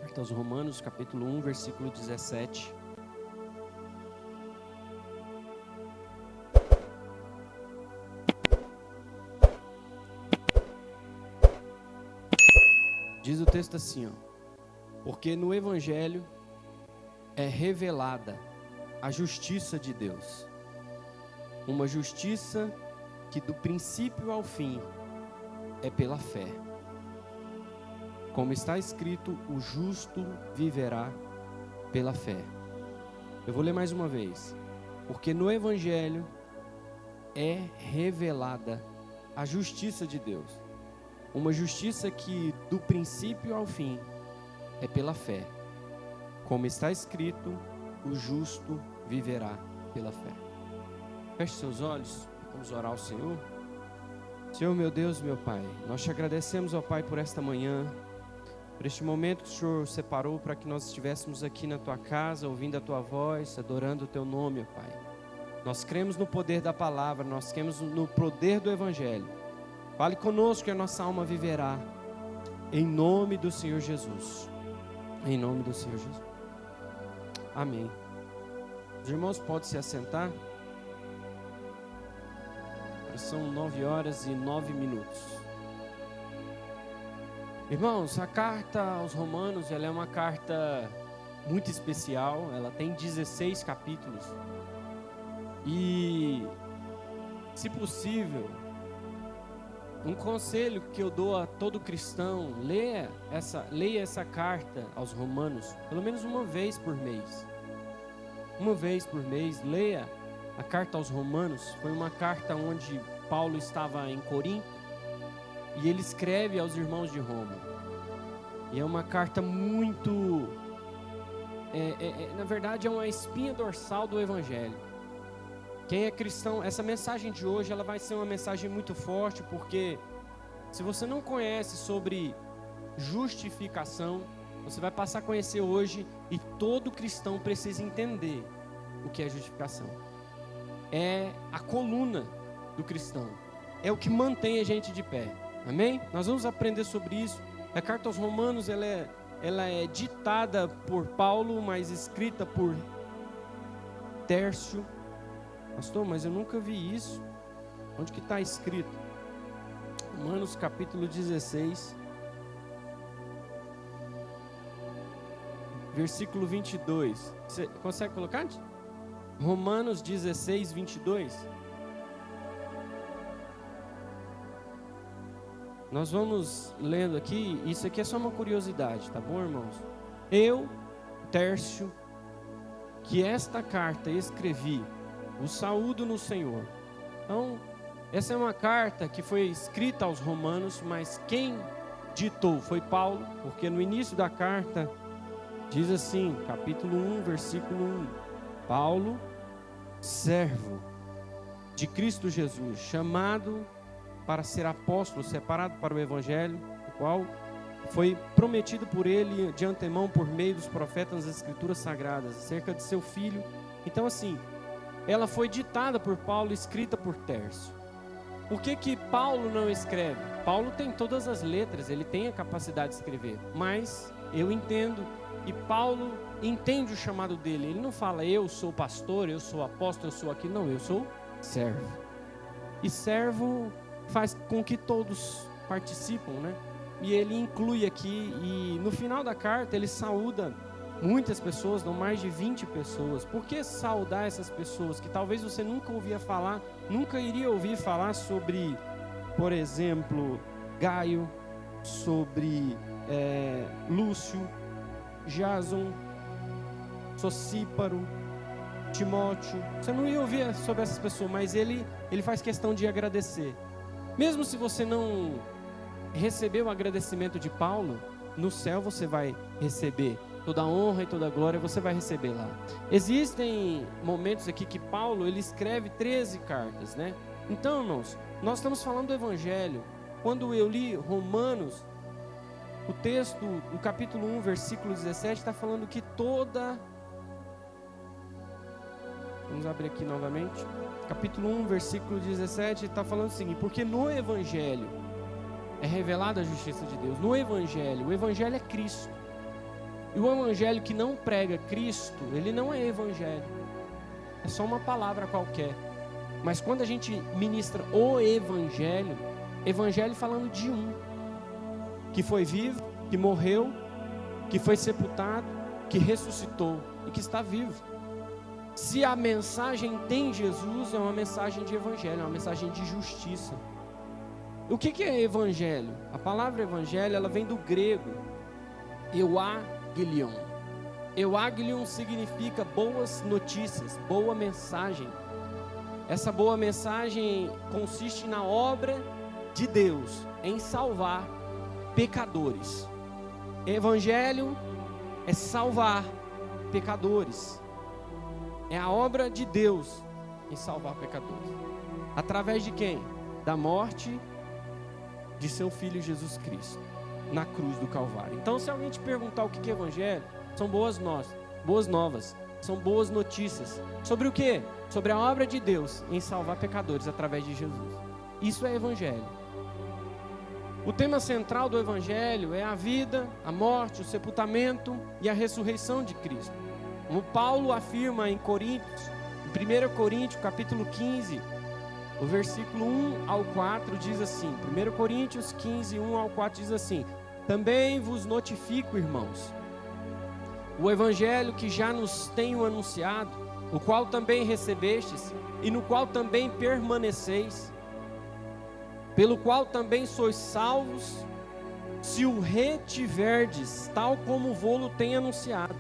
Carta aos Romanos, capítulo 1, versículo 17. Diz o texto assim, ó: porque no Evangelho é revelada a justiça de Deus, uma justiça que do princípio ao fim é pela fé. Como está escrito, o justo viverá pela fé. Eu vou ler mais uma vez. Porque no Evangelho é revelada a justiça de Deus, uma justiça que do princípio ao fim é pela fé. Como está escrito, o justo viverá pela fé. Feche seus olhos, vamos orar ao Senhor. Senhor, meu Deus, meu Pai, nós te agradecemos, ó Pai, por esta manhã, por este momento que o Senhor separou para que nós estivéssemos aqui na Tua casa, ouvindo a Tua voz, adorando o Teu nome, ó Pai. Nós cremos no poder da palavra, nós cremos no poder do Evangelho. Fale conosco que a nossa alma viverá, em nome do Senhor Jesus. Em nome do Senhor Jesus. Amém. Os irmãos podem se assentar. São 9h09. Irmãos, a carta aos Romanos, ela é uma carta muito especial. Ela tem 16 capítulos. E, se possível, um conselho que eu dou a todo cristão: leia essa carta aos Romanos pelo menos uma vez por mês. Uma vez por mês, leia a carta aos Romanos. Foi uma carta onde Paulo estava em Corinto e ele escreve aos irmãos de Roma. E é uma carta muito... na verdade, é uma espinha dorsal do Evangelho. Quem é cristão, essa mensagem de hoje, ela vai ser uma mensagem muito forte, porque se você não conhece sobre justificação, você vai passar a conhecer hoje, e todo cristão precisa entender o que é justificação. É a coluna do cristão, é o que mantém a gente de pé, amém? Nós vamos aprender sobre isso. A carta aos Romanos, ela é ditada por Paulo, mas escrita por Tércio. Pastor, mas eu nunca vi isso. Onde que está escrito? Romanos capítulo 16, versículo 22. Você consegue colocar? Romanos 16, 22. Nós vamos lendo aqui. Isso aqui é só uma curiosidade, tá bom, irmãos? Eu, Tércio, que esta carta escrevi, o saúdo no Senhor. Então, essa é uma carta que foi escrita aos Romanos, mas quem ditou foi Paulo, porque no início da carta diz assim, capítulo 1, versículo 1: Paulo, servo de Cristo Jesus, chamado para ser apóstolo, separado para o Evangelho, o qual foi prometido por ele de antemão por meio dos profetas nas Escrituras Sagradas, acerca de seu filho. Então, assim, ela foi ditada por Paulo, escrita por Tércio. Por que Paulo não escreve? Paulo tem todas as letras, ele tem a capacidade de escrever, mas eu entendo, e Paulo entende o chamado dele. Ele não fala, eu sou pastor, eu sou apóstolo, eu sou aquilo. Não, eu sou servo. E servo faz com que todos participam, né? E ele inclui aqui, e no final da carta ele saúda muitas pessoas, não mais de 20 pessoas. Por que saudar essas pessoas que talvez você nunca ouvia falar, nunca iria ouvir falar sobre, por exemplo, Gaio, sobre Lúcio, Jason, Sosíparo, Timóteo? Você não ia ouvir sobre essas pessoas, mas ele faz questão de agradecer. Mesmo se você não recebeu o agradecimento de Paulo, no céu você vai receber toda a honra e toda a glória, você vai receber lá. Existem momentos aqui que Paulo, ele escreve 13 cartas, né? Então, irmãos, nós estamos falando do Evangelho. Quando eu li Romanos, o texto, no capítulo 1, versículo 17, está falando que Vamos abrir aqui novamente. Capítulo 1, versículo 17, está falando o seguinte: porque no Evangelho é revelada a justiça de Deus. No Evangelho, o Evangelho é Cristo. E o evangelho que não prega Cristo, ele não é evangelho. É só uma palavra qualquer. Mas quando a gente ministra o evangelho falando de um, que foi vivo, que morreu, que foi sepultado, que ressuscitou e que está vivo. Se a mensagem tem Jesus, é uma mensagem de evangelho, é uma mensagem de justiça. O que é evangelho? A palavra evangelho, ela vem do grego euagelion. Euagelion significa boas notícias, boa mensagem. Essa boa mensagem consiste na obra de Deus em salvar pecadores. Evangelho é salvar pecadores. É a obra de Deus em salvar pecadores. Através de quem? Da morte de seu Filho Jesus Cristo na cruz do Calvário. Então, se alguém te perguntar o que é evangelho, são boas novas, são boas notícias. Sobre o quê? Sobre a obra de Deus em salvar pecadores através de Jesus. Isso é evangelho. O tema central do evangelho é a vida, a morte, o sepultamento e a ressurreição de Cristo. Como Paulo afirma em Coríntios, em 1 Coríntios capítulo 15, o versículo 1 ao 4 diz assim, 1 Coríntios 15, 1 ao 4 diz assim: também vos notifico, irmãos, o evangelho que já nos tenho anunciado, o qual também recebestes, e no qual também permaneceis, pelo qual também sois salvos, se o retiverdes, tal como vô-lo tem anunciado.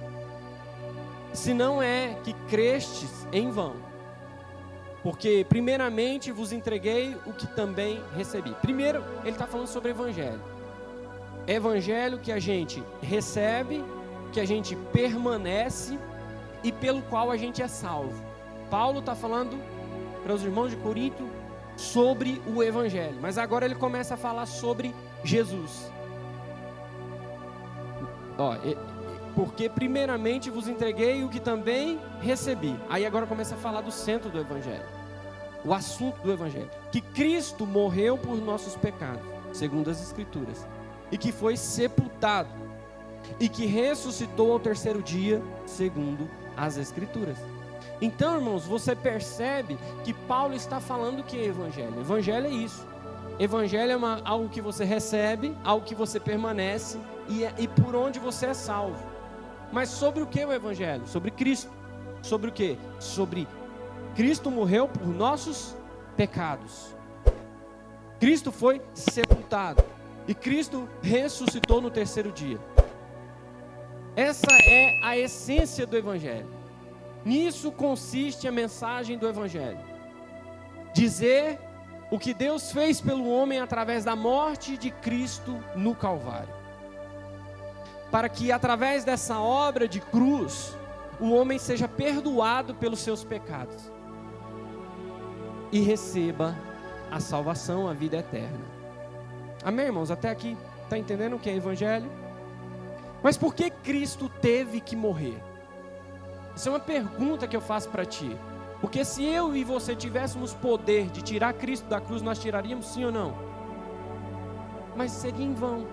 Se não é que crestes em vão, porque primeiramente vos entreguei o que também recebi. Primeiro, ele está falando sobre evangelho. Evangelho que a gente recebe, que a gente permanece e pelo qual a gente é salvo. Paulo está falando para os irmãos de Corinto sobre o evangelho, mas agora ele começa a falar sobre Jesus. Porque primeiramente vos entreguei o que também recebi. Aí agora começa a falar do centro do evangelho, o assunto do evangelho, que Cristo morreu por nossos pecados, segundo as Escrituras, e que foi sepultado, e que ressuscitou ao terceiro dia, segundo as Escrituras. Então, irmãos, você percebe que Paulo está falando que é evangelho. Evangelho é isso. Evangelho é algo que você recebe, algo que você permanece e por onde você é salvo. Mas sobre o que o evangelho? Sobre Cristo. Sobre o que? Sobre Cristo morreu por nossos pecados. Cristo foi sepultado e Cristo ressuscitou no terceiro dia. Essa é a essência do evangelho. Nisso consiste a mensagem do evangelho. Dizer o que Deus fez pelo homem através da morte de Cristo no Calvário. Para que através dessa obra de cruz, o homem seja perdoado pelos seus pecados e receba a salvação, a vida eterna. Amém, irmãos? Até aqui, está entendendo o que é evangelho? Mas por que Cristo teve que morrer? Essa é uma pergunta que eu faço para ti. Porque se eu e você tivéssemos poder de tirar Cristo da cruz, nós tiraríamos, sim ou não? Mas seria em vão.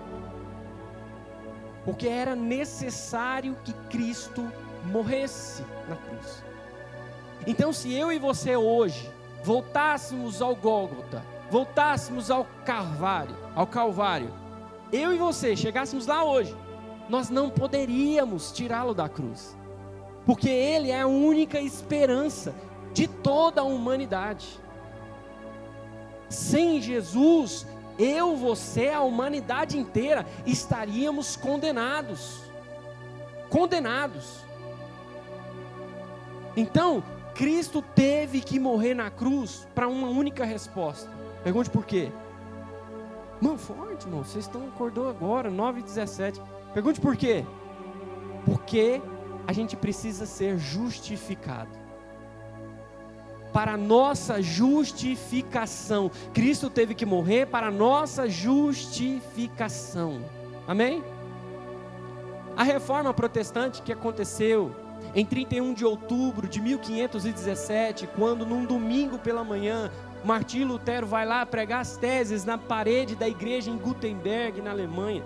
Porque era necessário que Cristo morresse na cruz. Então, se eu e você hoje voltássemos ao Gólgota, voltássemos ao Calvário, eu e você chegássemos lá hoje, nós não poderíamos tirá-lo da cruz. Porque Ele é a única esperança de toda a humanidade. Sem Jesus, eu, você, a humanidade inteira estaríamos condenados. Condenados. Então, Cristo teve que morrer na cruz para uma única resposta. Pergunte por quê? Mano, forte, irmão. Vocês acordou agora, 9h17. Pergunte por quê? Porque a gente precisa ser justificado. Para a nossa justificação. Cristo teve que morrer para a nossa justificação. Amém? A reforma protestante que aconteceu em 31 de outubro de 1517, quando num domingo pela manhã, Martinho Lutero vai lá pregar as teses na parede da igreja em Gutenberg, na Alemanha.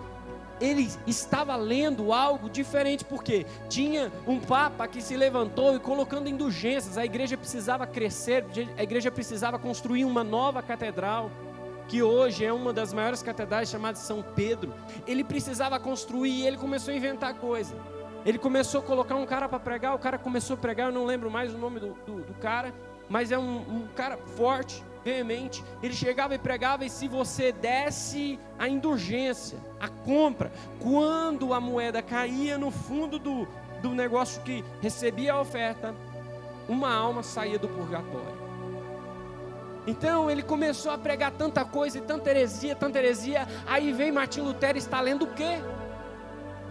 ele estava lendo algo diferente, porque tinha um papa que se levantou e colocando indulgências, a igreja precisava crescer, a igreja precisava construir uma nova catedral, que hoje é uma das maiores catedrais, chamada São Pedro. Ele precisava construir e ele começou a inventar coisa. Ele começou a colocar um cara para pregar, o cara começou a pregar, eu não lembro mais o nome do cara, mas é um cara forte, veemente. Ele chegava e pregava, e se você desse a indulgência, a compra, quando a moeda caía no fundo do negócio que recebia a oferta, uma alma saía do purgatório. Então ele começou a pregar tanta coisa e tanta heresia. Aí vem Martim Lutero e está lendo o quê?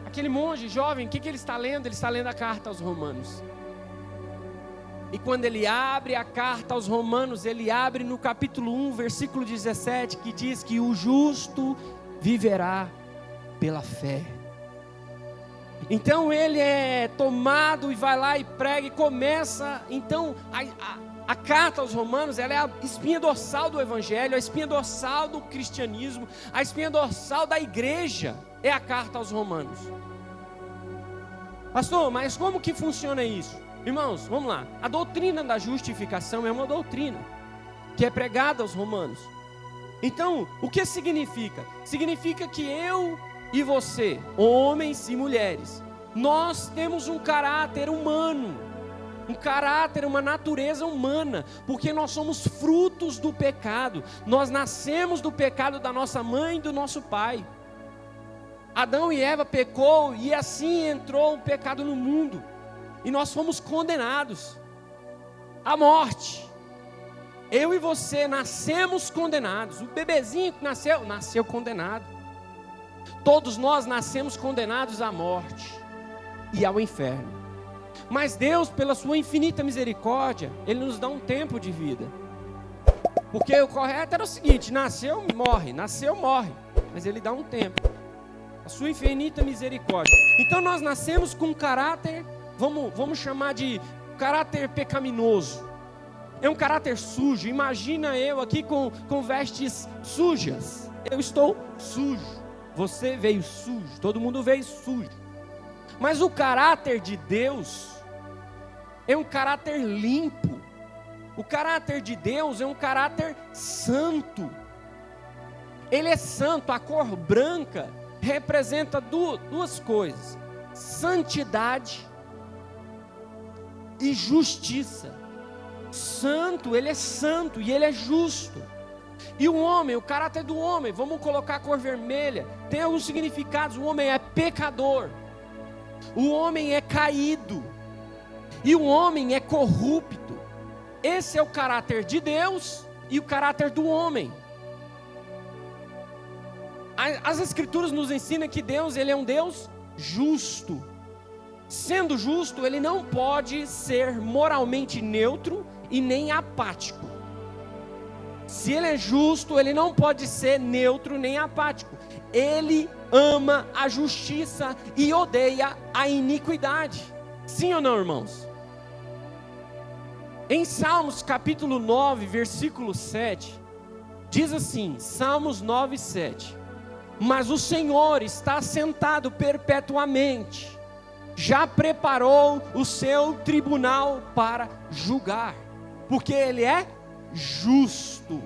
Aquele monge jovem, o que ele está lendo? Ele está lendo a carta aos Romanos. E quando ele abre a carta aos Romanos, ele abre no capítulo 1, versículo 17, que diz que o justo viverá pela fé. Então ele é tomado e vai lá e prega e começa. Então a carta aos Romanos, ela é a espinha dorsal do Evangelho, a espinha dorsal do cristianismo, a espinha dorsal da igreja é a carta aos Romanos. Pastor, mas como que funciona isso? Irmãos, vamos lá. A doutrina da justificação é uma doutrina que é pregada aos romanos. Então, o que significa? Significa que eu e você, homens e mulheres, nós temos um caráter humano, um caráter, uma natureza humana, porque nós somos frutos do pecado. Nós nascemos do pecado da nossa mãe e do nosso pai. Adão e Eva pecou e assim entrou o pecado no mundo. E nós fomos condenados à morte. Eu e você nascemos condenados. O bebezinho que nasceu condenado. Todos nós nascemos condenados à morte e ao inferno. Mas Deus, pela sua infinita misericórdia, Ele nos dá um tempo de vida. Porque o correto era o seguinte: nasceu, morre, mas Ele dá um tempo. A sua infinita misericórdia. Então nós nascemos com um caráter, vamos chamar de caráter pecaminoso. É um caráter sujo. Imagina eu aqui com vestes sujas. Eu estou sujo. Você veio sujo. Todo mundo veio sujo. Mas o caráter de Deus é um caráter limpo. O caráter de Deus é um caráter santo. Ele é santo. A cor branca representa duas coisas: santidade e justiça. Santo, ele é santo e ele é justo. E o homem, o caráter do homem, vamos colocar a cor vermelha, tem alguns significados. O homem é pecador, o homem é caído e o homem é corrupto. Esse é o caráter de Deus e o caráter do homem. As escrituras nos ensinam que Deus, ele é um Deus justo. Sendo justo, ele não pode ser moralmente neutro e nem apático. Se ele é justo, ele não pode ser neutro nem apático. Ele ama a justiça e odeia a iniquidade. Sim ou não, irmãos? Em Salmos capítulo 9, versículo 7, diz assim, Salmos 9, 7: mas o Senhor está assentado perpetuamente, já preparou o seu tribunal para julgar, porque Ele é justo.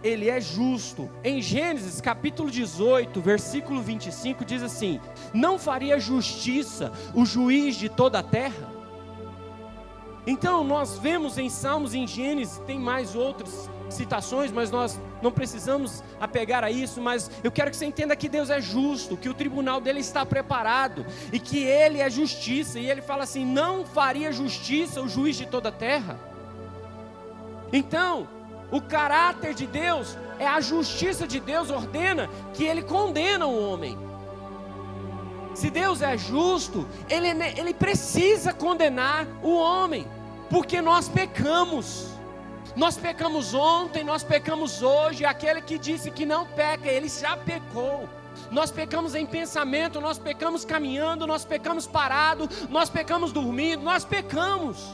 Ele é justo. Em Gênesis capítulo 18, versículo 25, diz assim: não faria justiça o juiz de toda a terra? Então nós vemos em Salmos, em Gênesis, tem mais outras citações, mas nós não precisamos apegar a isso. Mas eu quero que você entenda que Deus é justo, que o tribunal dele está preparado e que ele é justiça. E ele fala assim: não faria justiça o juiz de toda a terra? Então o caráter de Deus é a justiça de Deus, ordena que ele condena o homem. Se Deus é justo, ele precisa condenar o homem, porque nós pecamos. Nós pecamos ontem, nós pecamos hoje. Aquele que disse que não peca, ele já pecou. Nós pecamos em pensamento, nós pecamos caminhando, nós pecamos parado, nós pecamos dormindo, nós pecamos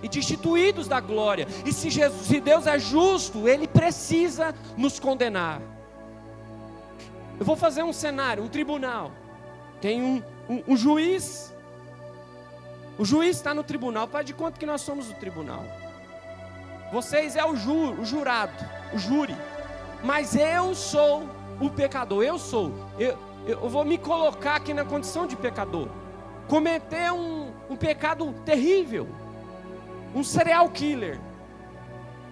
e destituídos da glória. E se Deus é justo, Ele precisa nos condenar. Eu vou fazer um cenário, um tribunal. Tem um juiz. O juiz está no tribunal. Faz de conta que nós somos o tribunal. Vocês é o jurado, o júri. Mas eu sou o pecador. Eu vou me colocar aqui na condição de pecador. Cometer um pecado terrível. Um serial killer.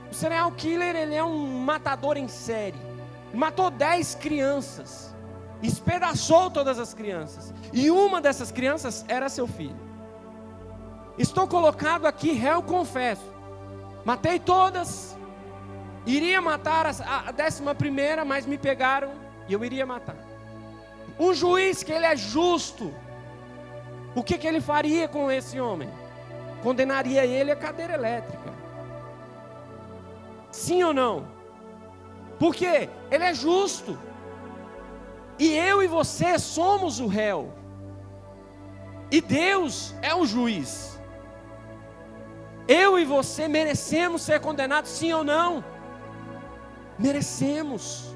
O serial killer, ele é um matador em série. Matou 10 crianças. Espedaçou todas as crianças. E uma dessas crianças era seu filho. Estou colocado aqui, réu confesso. Matei todas. Iria matar a 11ª, mas me pegaram e eu iria matar. Um juiz que ele é justo. O que ele faria com esse homem? Condenaria ele à cadeira elétrica. Sim ou não? Por quê? Ele é justo. E eu e você somos o réu. E Deus é o juiz. Eu e você merecemos ser condenados, sim ou não? Merecemos.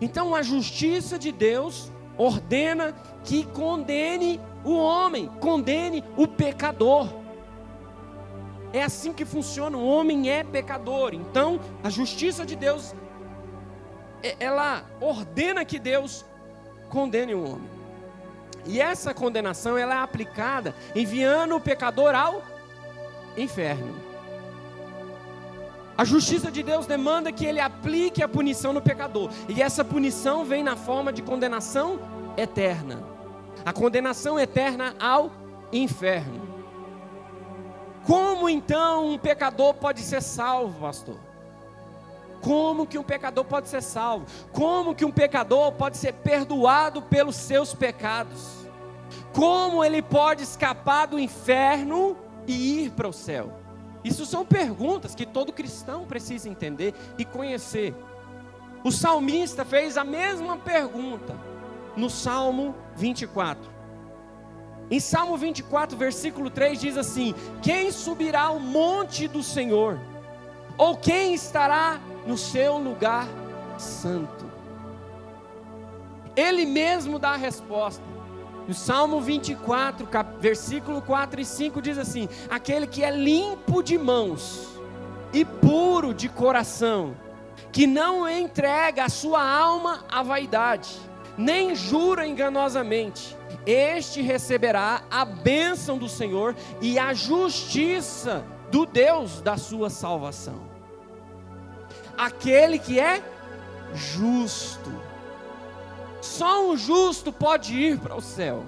Então a justiça de Deus ordena que condene o homem, condene o pecador. É assim que funciona, o homem é pecador. Então a justiça de Deus, ela ordena que Deus condene o homem. E essa condenação, ela é aplicada enviando o pecador ao inferno. A justiça de Deus demanda que ele aplique a punição no pecador. E essa punição vem na forma de condenação eterna. A condenação eterna ao inferno. Como então um pecador pode ser salvo, pastor? Como que um pecador pode ser salvo? Como que um pecador pode ser perdoado pelos seus pecados? Como ele pode escapar do inferno e ir para o céu? Isso são perguntas que todo cristão precisa entender e conhecer. O salmista fez a mesma pergunta no Salmo 24. Em Salmo 24, versículo 3 diz assim: quem subirá ao monte do Senhor? Ou quem estará no seu lugar santo? Ele mesmo dá a resposta. No Salmo 24, versículo 4 e 5 diz assim: aquele que é limpo de mãos e puro de coração, que não entrega a sua alma à vaidade, nem jura enganosamente, este receberá a bênção do Senhor e a justiça do Deus da sua salvação. Aquele que é justo. Só um justo pode ir para o céu.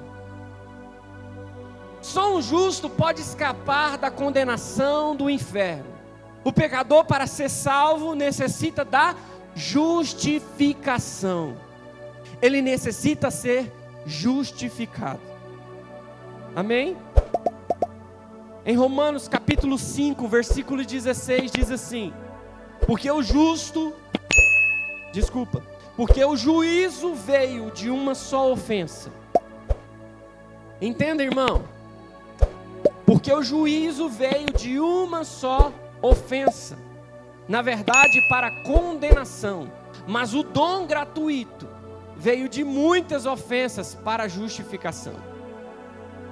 Só um justo pode escapar da condenação do inferno. O pecador, para ser salvo, necessita da justificação. Ele necessita ser justificado. Amém? Em Romanos capítulo 5, versículo 16 diz assim: porque o juízo veio de uma só ofensa. Entenda, irmão? Porque o juízo veio de uma só ofensa, na verdade para condenação, mas o dom gratuito veio de muitas ofensas para justificação.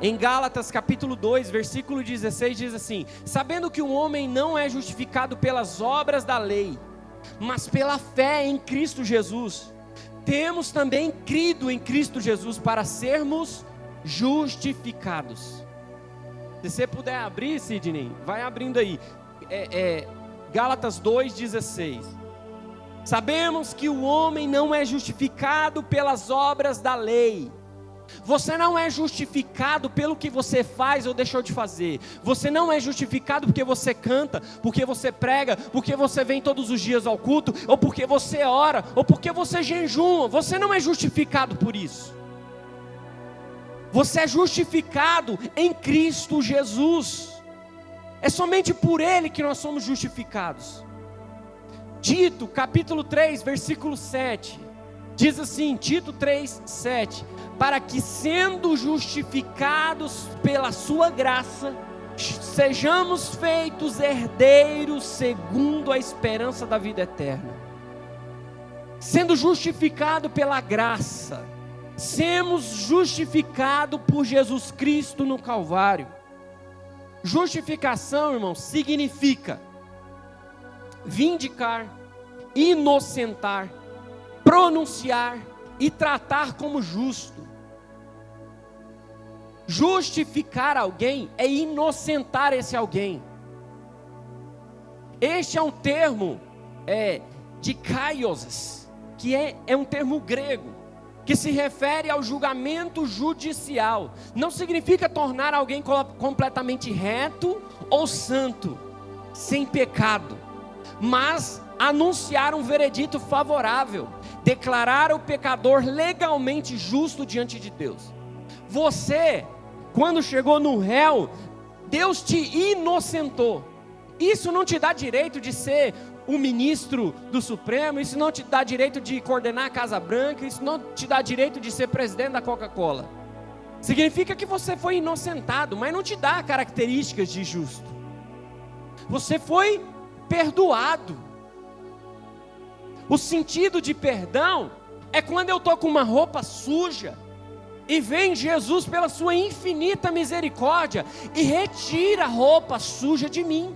Em Gálatas capítulo 2, versículo 16 diz assim: sabendo que o homem não é justificado pelas obras da lei, mas pela fé em Cristo Jesus, temos também crido em Cristo Jesus para sermos justificados. Se você puder abrir, Sidney, vai abrindo aí. Gálatas 2,16. Sabemos que o homem não é justificado pelas obras da lei. Você não é justificado pelo que você faz ou deixou de fazer. Você não é justificado porque você canta, porque você prega, porque você vem todos os dias ao culto, ou porque você ora, ou porque você jejuma. Você não é justificado por isso. Você é justificado em Cristo Jesus. É somente por Ele que nós somos justificados. Tito capítulo 3, versículo 7, diz assim, Tito 3, 7, para que sendo justificados pela sua graça, sejamos feitos herdeiros segundo a esperança da vida eterna. sendo justificado pela graça, sermos justificados por Jesus Cristo no Calvário. Justificação, irmãos, significa vindicar, inocentar, pronunciar e tratar como justo. Justificar alguém é inocentar esse alguém. Este é um termo de kaios, que é um termo grego, que se refere ao julgamento judicial. Não significa tornar alguém completamente reto ou santo, sem pecado, mas anunciar um veredito favorável, declarar o pecador legalmente justo diante de Deus. Você, quando chegou no réu, Deus te inocentou. Isso não te dá direito de ser um ministro do Supremo, isso não te dá direito de coordenar a Casa Branca, isso não te dá direito de ser presidente da Coca-Cola. Significa que você foi inocentado, mas não te dá características de justo. Você foi perdoado. O sentido de perdão é quando eu estou com uma roupa suja e vem Jesus pela sua infinita misericórdia e retira a roupa suja de mim.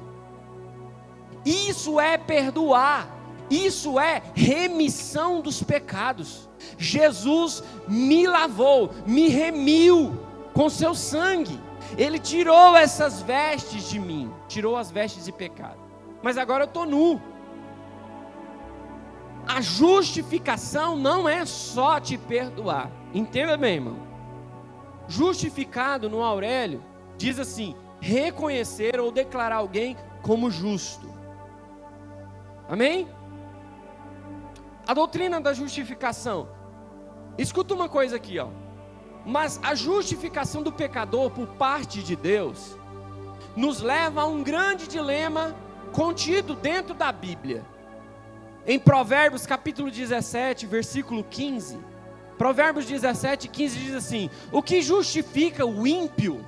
Isso é perdoar, isso é remissão dos pecados. Jesus me lavou, me remiu com seu sangue. Ele tirou essas vestes de mim, tirou as vestes de pecado. Mas agora eu estou nu. A justificação não é só te perdoar. Entenda bem, irmão. Justificado no Aurélio diz assim: reconhecer ou declarar alguém como justo. Amém? A doutrina da justificação. Escuta uma coisa aqui, ó. Mas a justificação do pecador por parte de Deus nos leva a um grande dilema contido dentro da Bíblia. Em Provérbios capítulo 17, versículo 15. Provérbios 17, 15 diz assim: o que justifica o ímpio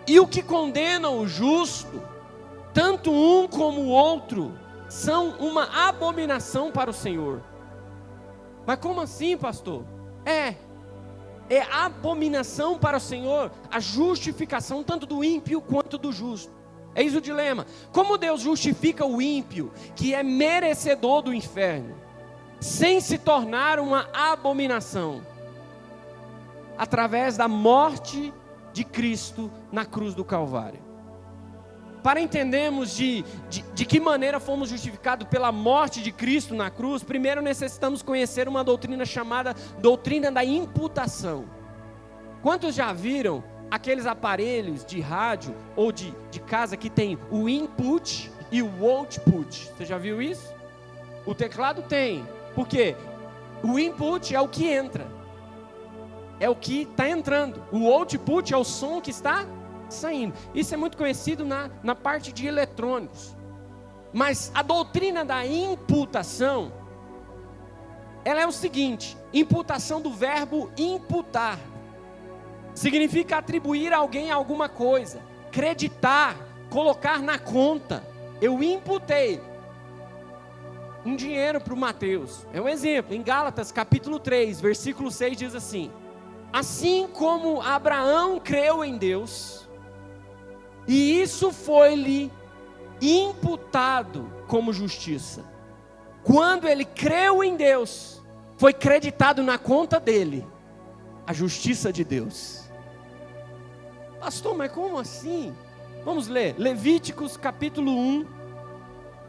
e o que condena o justo, tanto um como o outro, são uma abominação para o Senhor. Mas como assim, pastor? É abominação para o Senhor a justificação tanto do ímpio quanto do justo. Eis o dilema: como Deus justifica o ímpio, que é merecedor do inferno, sem se tornar uma abominação? Através da morte de Cristo na cruz do Calvário. Para entendermos de que maneira fomos justificados pela morte de Cristo na cruz, primeiro necessitamos conhecer uma doutrina chamada doutrina da imputação. Quantos já viram aqueles aparelhos de rádio ou de casa que tem o input e o output? Você já viu isso? O teclado tem. Por quê? O input é o que entra, é o que está entrando. O output é o som que está saindo. Isso é muito conhecido na parte de eletrônicos. Mas a doutrina da imputação, ela é o seguinte: imputação do verbo imputar. Significa atribuir a alguém alguma coisa, creditar, colocar na conta. Eu imputei um dinheiro para o Mateus. É um exemplo. Em Gálatas capítulo 3, versículo 6 diz assim: assim como Abraão creu em Deus, e isso foi-lhe imputado como justiça. Quando ele creu em Deus, foi creditado na conta dele a justiça de Deus. Pastor, mas como assim? Vamos ler Levíticos capítulo 1,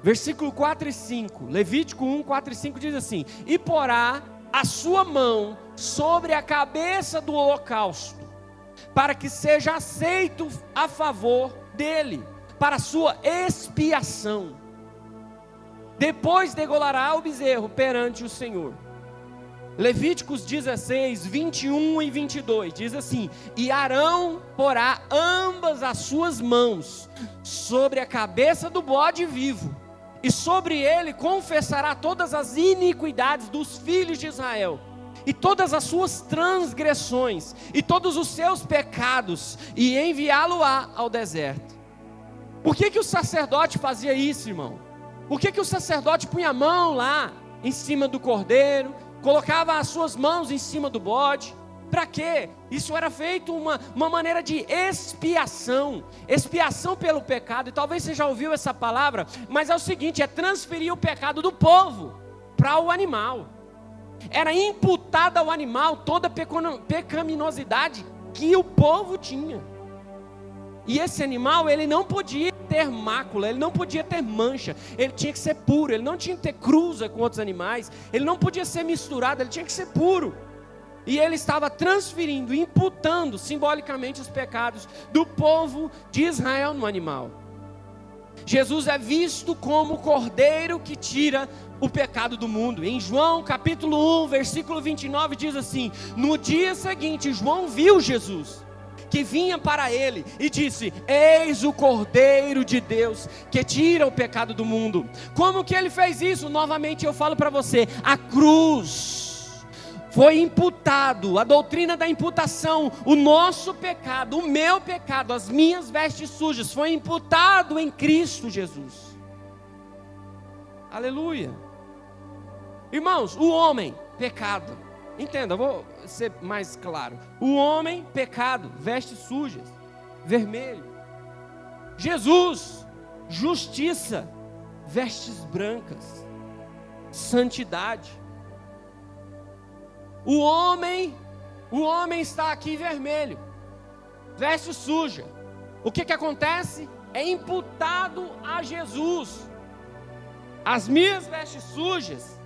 versículo 4 e 5. Levítico 1, 4 e 5 diz assim: e porá a sua mão sobre a cabeça do holocausto, para que seja aceito a favor dele, para a sua expiação. Depois degolará o bezerro perante o Senhor. Levíticos 16, 21 e 22 diz assim: e Arão porá ambas as suas mãos sobre a cabeça do bode vivo, e sobre ele confessará todas as iniquidades dos filhos de Israel, e todas as suas transgressões, e todos os seus pecados, e enviá-lo-á ao deserto. Por que o sacerdote fazia isso, irmão? Por que o sacerdote punha a mão lá em cima do cordeiro, colocava as suas mãos em cima do bode. Para quê? Isso era feito uma maneira de expiação pelo pecado. E talvez você já ouviu essa palavra, mas é o seguinte, é transferir o pecado do povo para o animal. Era imputada ao animal toda a pecaminosidade que o povo tinha. E esse animal, ele não podia ter mácula, ele não podia ter mancha, ele tinha que ser puro, ele não tinha que ter cruza com outros animais, ele não podia ser misturado, ele tinha que ser puro. E ele estava transferindo, imputando simbolicamente os pecados do povo de Israel no animal. Jesus é visto como o cordeiro que tira o pecado do mundo. Em João capítulo 1, versículo 29 diz assim: no dia seguinte João viu Jesus que vinha para ele e disse: eis o Cordeiro de Deus que tira o pecado do mundo. Como que ele fez isso? Novamente eu falo para você, a cruz. Foi imputado, a doutrina da imputação, o nosso pecado, o meu pecado, as minhas vestes sujas, foi imputado em Cristo Jesus. Aleluia. Irmãos, o homem, pecado. Entenda, eu vou ser mais claro. O homem, pecado, vestes sujas, vermelho. Jesus, justiça, vestes brancas, santidade. O homem está aqui vermelho, veste suja. O que acontece? É imputado a Jesus. As minhas vestes sujas,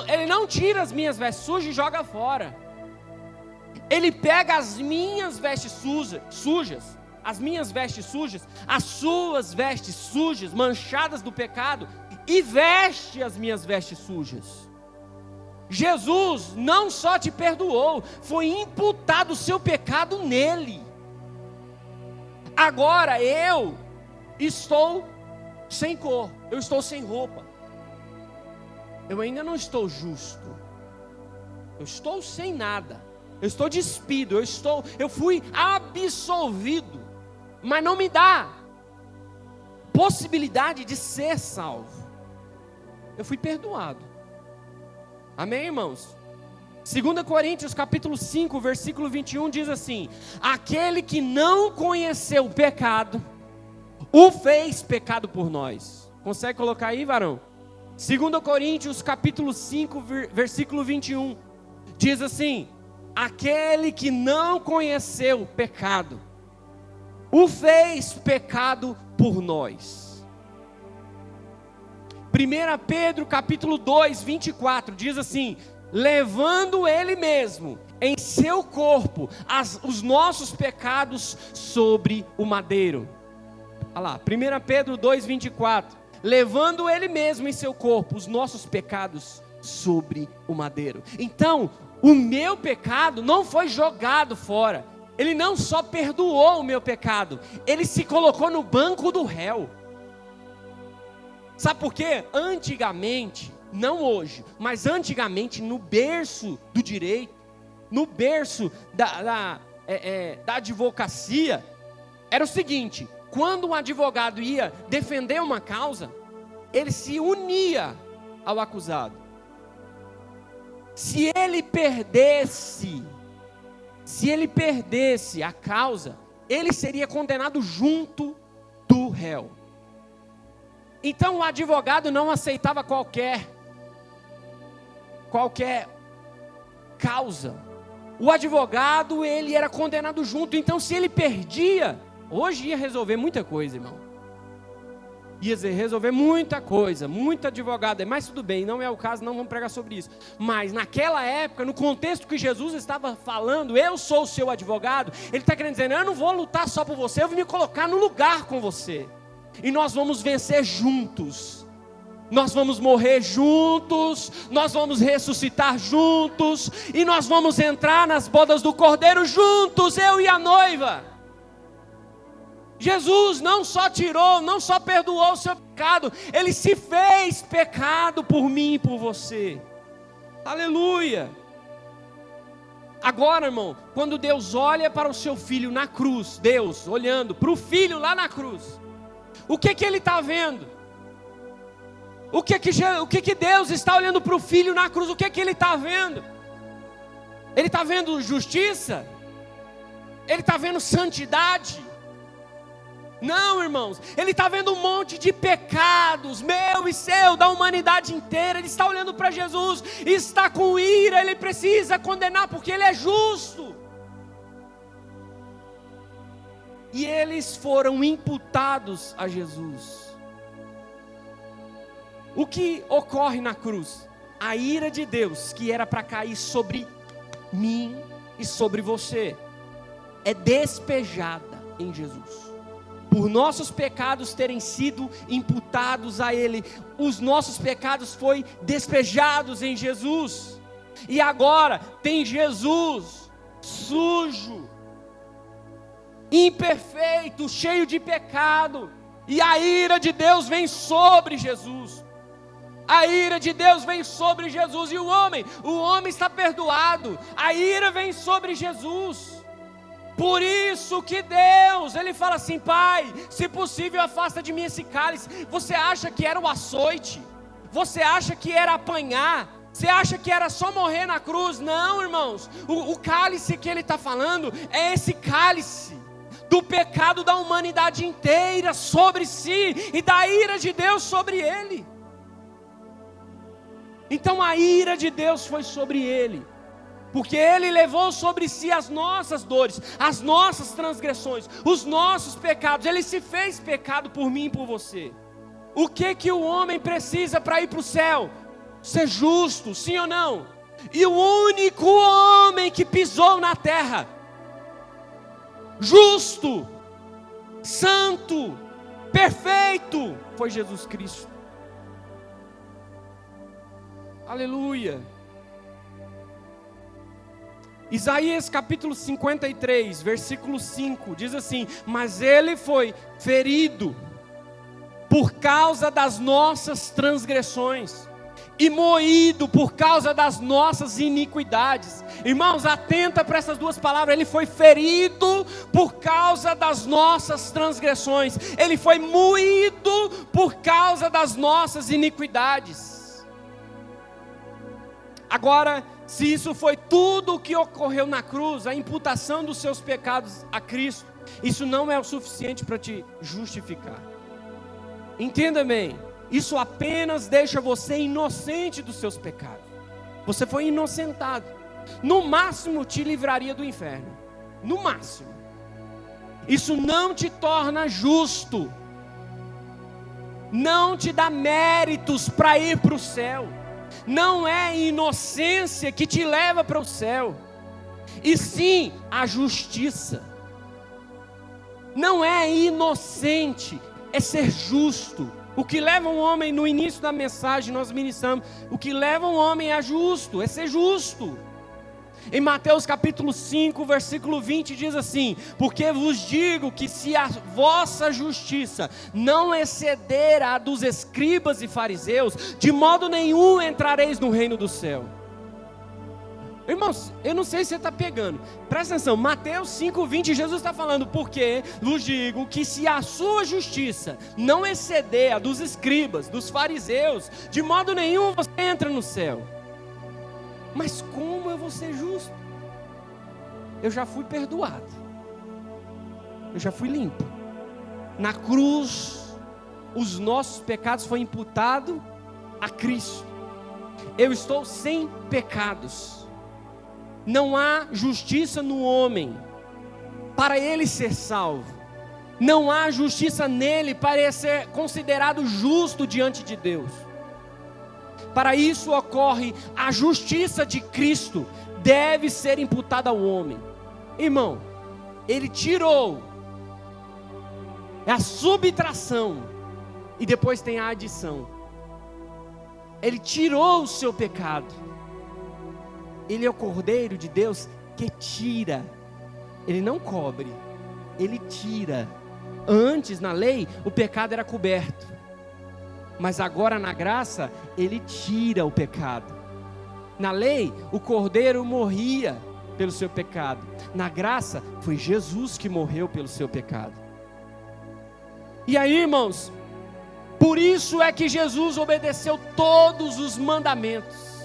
ele não tira as minhas vestes sujas e joga fora. Ele pega as minhas vestes sujas, as minhas vestes sujas, as suas vestes sujas, manchadas do pecado, e veste as minhas vestes sujas. Jesus não só te perdoou, foi imputado o seu pecado nele. Agora eu estou sem cor, eu estou sem roupa. Eu ainda não estou justo. Eu estou sem nada. Eu estou despido, eu fui absolvido, mas não me dá possibilidade de ser salvo. Eu fui perdoado. Amém, irmãos? 2 Coríntios capítulo 5, versículo 21 diz assim: aquele que não conheceu o pecado, o fez pecado por nós. Consegue colocar aí, varão? 2 Coríntios capítulo 5, versículo 21 diz assim: aquele que não conheceu o pecado, o fez pecado por nós. 1 Pedro capítulo 2, 24 diz assim: levando ele mesmo em seu corpo os nossos pecados sobre o madeiro. Olha lá, 1 Pedro 2, 24, levando ele mesmo em seu corpo os nossos pecados sobre o madeiro. Então, o meu pecado não foi jogado fora. Ele não só perdoou o meu pecado, ele se colocou no banco do réu. Sabe por quê? Antigamente, não hoje, mas antigamente, no berço do direito, no berço da advocacia, era o seguinte: quando um advogado ia defender uma causa, ele se unia ao acusado. Se ele perdesse a causa, ele seria condenado junto do réu. Então o advogado não aceitava qualquer causa. O advogado, ele era condenado junto. Então se ele perdia, hoje ia resolver muita coisa, irmão. Ia resolver muita coisa, muito advogado, mas tudo bem, não é o caso, não vamos pregar sobre isso. Mas naquela época, no contexto que Jesus estava falando, eu sou o seu advogado, ele está querendo dizer, eu não vou lutar só por você, eu vou me colocar no lugar com você. E nós vamos vencer juntos, nós vamos morrer juntos, nós vamos ressuscitar juntos, e nós vamos entrar nas bodas do Cordeiro juntos, eu e a noiva. Jesus não só tirou, não só perdoou o seu pecado, ele se fez pecado por mim e por você. Aleluia. Agora, irmão, quando Deus olha para o seu filho na cruz, Deus olhando para o filho lá na cruz, o que ele está vendo? O que Deus está olhando para o Filho na cruz? O que ele está vendo? Ele está vendo justiça? Ele está vendo santidade? Não, irmãos, ele está vendo um monte de pecados, meu e seu, da humanidade inteira. Ele está olhando para Jesus, está com ira, ele precisa condenar porque ele é justo. E eles foram imputados a Jesus. O que ocorre na cruz? A ira de Deus, que era para cair sobre mim e sobre você, é despejada em Jesus. Por nossos pecados terem sido imputados a Ele, os nossos pecados foram despejados em Jesus. E agora tem Jesus, sujo, imperfeito, cheio de pecado, e a ira de Deus vem sobre Jesus. A ira de Deus vem sobre Jesus. E o homem está perdoado. A ira vem sobre Jesus. Por isso que Deus, Ele fala assim: Pai, se possível afasta de mim esse cálice. Você acha que era o açoite? Você acha que era apanhar? Você acha que era só morrer na cruz? Não, irmãos. O cálice que Ele está falando é esse cálice do pecado da humanidade inteira sobre si e da ira de Deus sobre Ele. Então a ira de Deus foi sobre Ele, porque Ele levou sobre si as nossas dores, as nossas transgressões, os nossos pecados. Ele se fez pecado por mim e por você. O que o homem precisa para ir para o céu? Ser justo, sim ou não? E o único homem que pisou na terra, justo, santo, perfeito, foi Jesus Cristo. Aleluia. Isaías capítulo 53, versículo 5, diz assim: mas Ele foi ferido por causa das nossas transgressões e moído por causa das nossas iniquidades. Irmãos, atenta para essas duas palavras. Ele foi ferido por causa das nossas transgressões, Ele foi moído por causa das nossas iniquidades. Agora, se isso foi tudo o que ocorreu na cruz, a imputação dos seus pecados a Cristo, isso não é o suficiente para te justificar. Entenda bem, isso apenas deixa você inocente dos seus pecados. Você foi inocentado. No máximo te livraria do inferno. No máximo. Isso não te torna justo. Não te dá méritos para ir para o céu. Não é inocência que te leva para o céu, e sim a justiça. Não é inocente, é ser justo. O que leva um homem, no início da mensagem nós ministramos, o que leva um homem é justo, é ser justo. Em Mateus capítulo 5, versículo 20 diz assim: porque vos digo que se a vossa justiça não exceder a dos escribas e fariseus, de modo nenhum entrareis no reino do céu. Irmãos, eu não sei se você está pegando, presta atenção. Mateus 5, 20, Jesus está falando: porque vos digo que se a sua justiça não exceder a dos escribas, dos fariseus, de modo nenhum você entra no céu. Mas como eu vou ser justo? Eu já fui perdoado. Eu já fui limpo. Na cruz, os nossos pecados foram imputados a Cristo. Eu estou sem pecados. Não há justiça no homem para ele ser salvo. Não há justiça nele para ele ser considerado justo diante de Deus. Para isso ocorre a justiça de Cristo, deve ser imputada ao homem. Irmão, Ele tirou, é a subtração, e depois tem a adição. Ele tirou o seu pecado. Ele é o Cordeiro de Deus que tira. Ele não cobre, Ele tira. Antes, na lei, o pecado era coberto. Mas agora na graça, Ele tira o pecado. Na lei, o cordeiro morria pelo seu pecado. Na graça, foi Jesus que morreu pelo seu pecado. E aí, irmãos, Por isso é que Jesus obedeceu todos os mandamentos.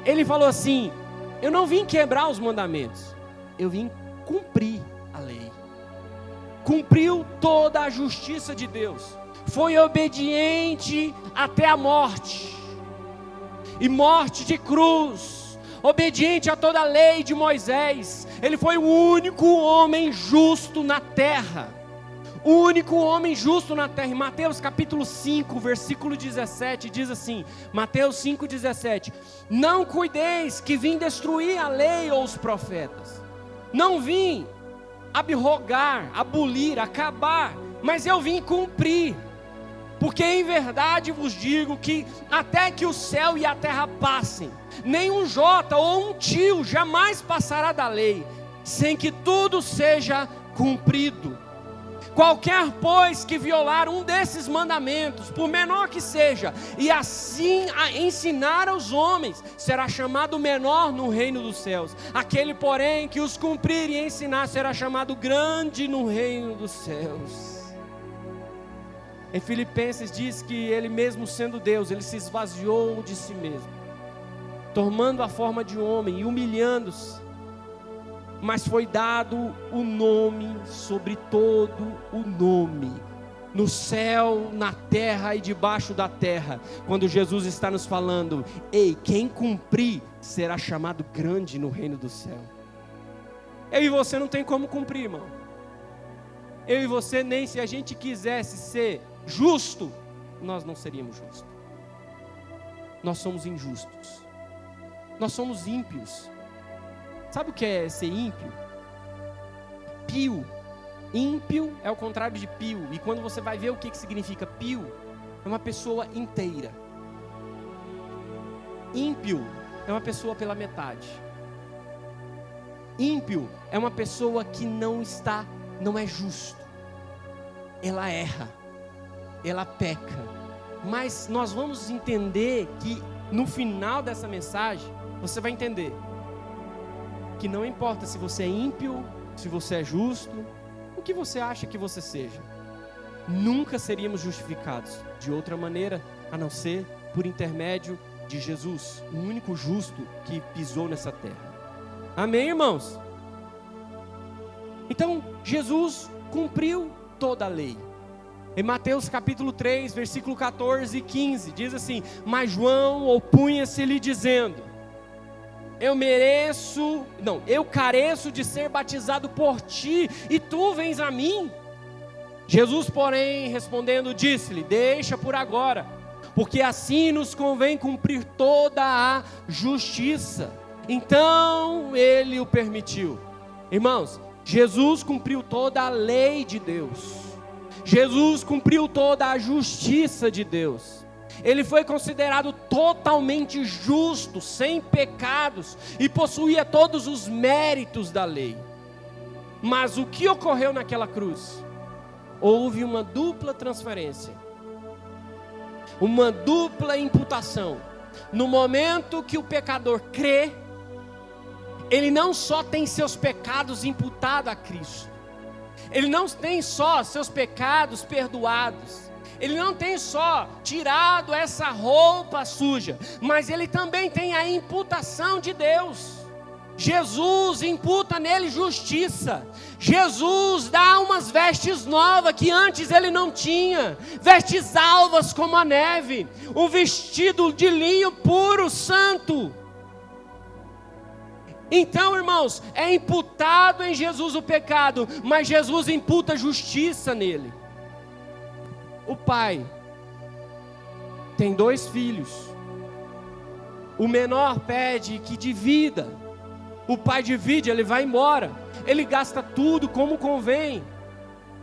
Ele falou assim: eu não vim quebrar os mandamentos, eu vim cumprir a lei. Cumpriu toda a justiça de Deus. Foi obediente até a morte, e morte de cruz, obediente a toda a lei de Moisés. Ele foi o único homem justo na terra, o único homem justo na terra. Em Mateus capítulo 5, versículo 17, diz assim, Mateus 5,17: não cuideis que vim destruir a lei ou os profetas, não vim abrogar, abolir, acabar, mas eu vim cumprir. Porque em verdade vos digo que até que o céu e a terra passem, nenhum jota ou um tio jamais passará da lei, sem que tudo seja cumprido. Qualquer, pois, que violar um desses mandamentos, por menor que seja, e assim a ensinar aos homens, será chamado menor no reino dos céus. Aquele, porém, que os cumprir e ensinar, será chamado grande no reino dos céus. Em Filipenses diz que ele mesmo sendo Deus, ele se esvaziou de si mesmo, tomando a forma de homem e humilhando-se, mas foi dado o nome sobre todo o nome, no céu, na terra e debaixo da terra. Quando Jesus está nos falando: ei, quem cumprir será chamado grande no reino do céu. Eu e você não tem como cumprir, irmão. Eu e você, nem se a gente quisesse ser justo, nós não seríamos justos. Nós somos injustos, nós somos ímpios. Sabe o que é ser ímpio? Pio. Ímpio é o contrário de pio. E quando você vai ver o que significa pio, é uma pessoa inteira. Ímpio é uma pessoa pela metade. Ímpio é uma pessoa que não é justo. Ela erra, ela peca. Mas nós vamos entender que no final dessa mensagem, você vai entender que não importa se você é ímpio, se você é justo, o que você acha que você seja, nunca seríamos justificados de outra maneira, a não ser por intermédio de Jesus, o único justo que pisou nessa terra. Amém, irmãos? Então, Jesus cumpriu toda a lei. Em Mateus capítulo 3, versículo 14 e 15, diz assim: mas João opunha-se-lhe dizendo: eu careço de ser batizado por ti, e tu vens a mim? Jesus, porém, respondendo, disse-lhe: deixa por agora, porque assim nos convém cumprir toda a justiça. Então ele o permitiu. Irmãos, Jesus cumpriu toda a lei de Deus. Jesus cumpriu toda a justiça de Deus. Ele foi considerado totalmente justo, sem pecados, e possuía todos os méritos da lei. Mas o que ocorreu naquela cruz? Houve uma dupla transferência, uma dupla imputação. No momento que o pecador crê, ele não só tem seus pecados imputados a Cristo, ele não tem só seus pecados perdoados, ele não tem só tirado essa roupa suja, mas ele também tem a imputação de Deus. Jesus imputa nele justiça. Jesus dá umas vestes novas que antes ele não tinha, vestes alvas como a neve, um vestido de linho puro, santo. Então, irmãos, é imputado em Jesus o pecado, mas Jesus imputa justiça nele. O pai tem 2 filhos. O menor pede que divida. O pai divide, ele vai embora. Ele gasta tudo como convém.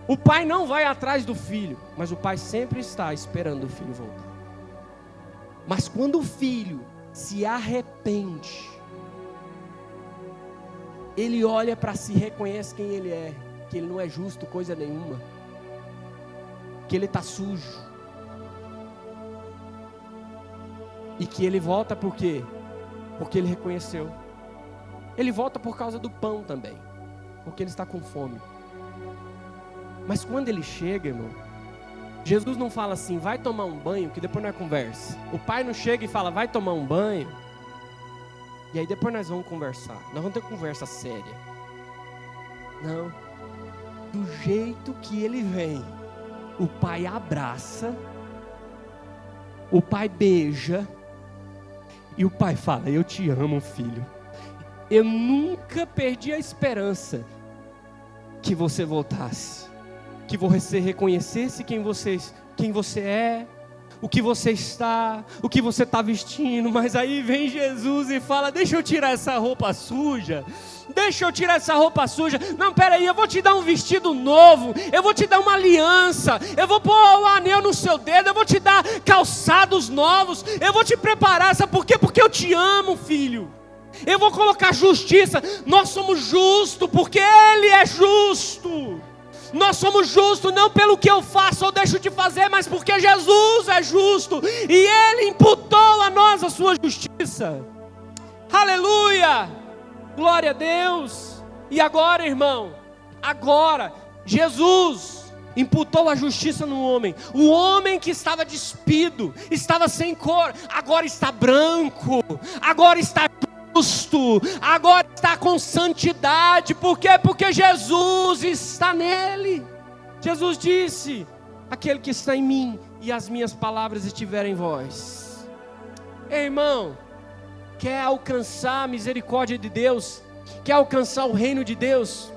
O pai não vai atrás do filho, mas o pai sempre está esperando o filho voltar. Mas quando o filho se arrepende, ele olha para si, reconhece quem ele é, que ele não é justo coisa nenhuma, que ele está sujo, e que ele volta por quê? Porque ele reconheceu. Ele volta por causa do pão também, porque ele está com fome. Mas quando ele chega, irmão, Jesus não fala assim, vai tomar um banho, que depois nós conversa. O pai não chega e fala, vai tomar um banho, e aí depois nós vamos conversar. Nós vamos ter conversa séria. Não. Do jeito que ele vem, o pai abraça, o pai beija, e o pai fala, eu te amo, filho. Eu nunca perdi a esperança que você voltasse, que você reconhecesse quem você é, o que você está vestindo. Mas aí vem Jesus e fala, deixa eu tirar essa roupa suja. Não, peraí, eu vou te dar um vestido novo, eu vou te dar uma aliança, eu vou pôr o anel no seu dedo, eu vou te dar calçados novos, eu vou te preparar, sabe por quê? Porque eu te amo, filho. Eu vou colocar justiça. Nós somos justos porque Ele é justo. Nós somos justos não pelo que eu faço ou deixo de fazer, mas porque Jesus é justo e Ele imputou a nós a sua justiça. Aleluia! Glória a Deus! E agora, irmão, Jesus imputou a justiça no homem. O homem que estava despido, estava sem cor, agora está branco, agora está justo, agora está com santidade. Por quê? Porque Jesus está nele. Jesus disse, aquele que está em mim e as minhas palavras estiverem em vós. Ei, irmão, quer alcançar a misericórdia de Deus, quer alcançar o reino de Deus,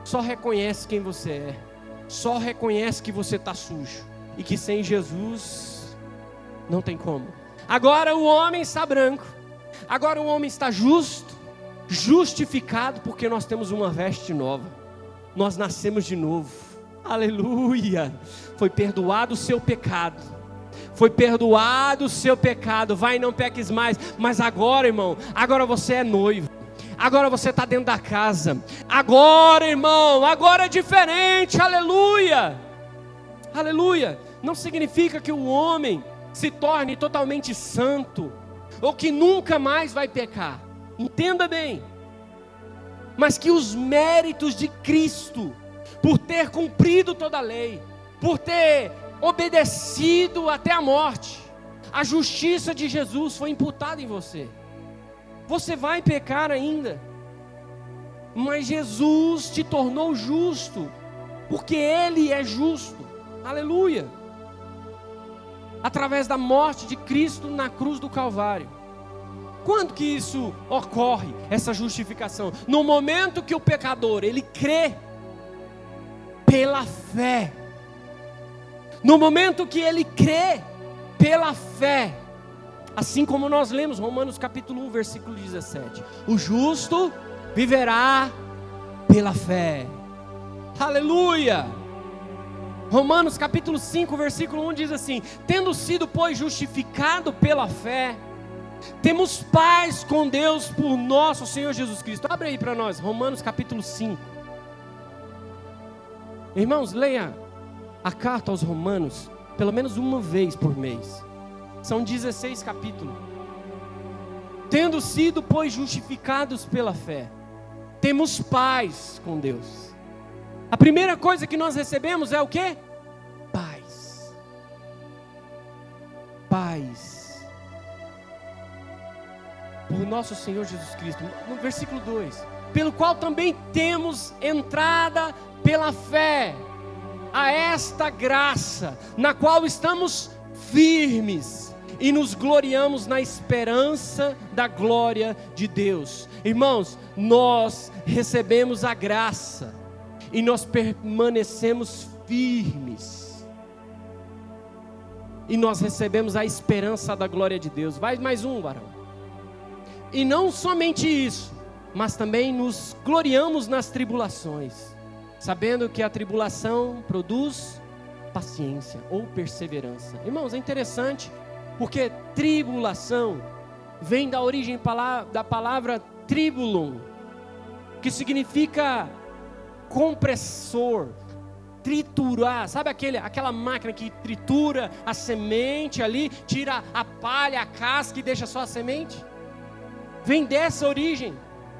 só reconhece quem você é, só reconhece que você está sujo, e que sem Jesus não tem como. Agora o homem está branco, agora o homem está justificado, porque nós temos uma veste nova, nós nascemos de novo, aleluia, foi perdoado o seu pecado, vai, não peques mais. Mas agora, irmão, agora você é noivo, agora você está dentro da casa, agora, irmão, agora é diferente, aleluia, aleluia. Não significa que o homem se torne totalmente santo, ou que nunca mais vai pecar, entenda bem, mas que os méritos de Cristo, por ter cumprido toda a lei, por ter obedecido até a morte, a justiça de Jesus foi imputada em você. Você vai pecar ainda, mas Jesus te tornou justo, porque Ele é justo, aleluia, através da morte de Cristo na cruz do Calvário. Quando que isso ocorre, essa justificação? No momento que o pecador, ele crê pela fé. No momento que ele crê pela fé, assim como nós lemos Romanos capítulo 1, versículo 17, o justo viverá pela fé, aleluia. Romanos capítulo 5, versículo 1 diz assim, tendo sido, pois, justificado pela fé, temos paz com Deus por nosso Senhor Jesus Cristo. Abre aí para nós, Romanos capítulo 5. Irmãos, leia a carta aos Romanos pelo menos uma vez por mês. São 16 capítulos. Tendo sido, pois, justificados pela fé, temos paz com Deus. A primeira coisa que nós recebemos é o quê? Paz. Paz. Por nosso Senhor Jesus Cristo. No versículo 2. Pelo qual também temos entrada pela fé a esta graça, na qual estamos firmes e nos gloriamos na esperança da glória de Deus. Irmãos, nós recebemos a graça e nós permanecemos firmes, e nós recebemos a esperança da glória de Deus. Vai mais um, varão. E não somente isso, mas também nos gloriamos nas tribulações, sabendo que a tribulação produz paciência ou perseverança. Irmãos, é interessante, porque tribulação vem da origem da palavra tribulum, que significa compressor, triturar. Sabe aquela máquina que tritura a semente ali, tira a palha, a casca e deixa só a semente? Vem dessa origem.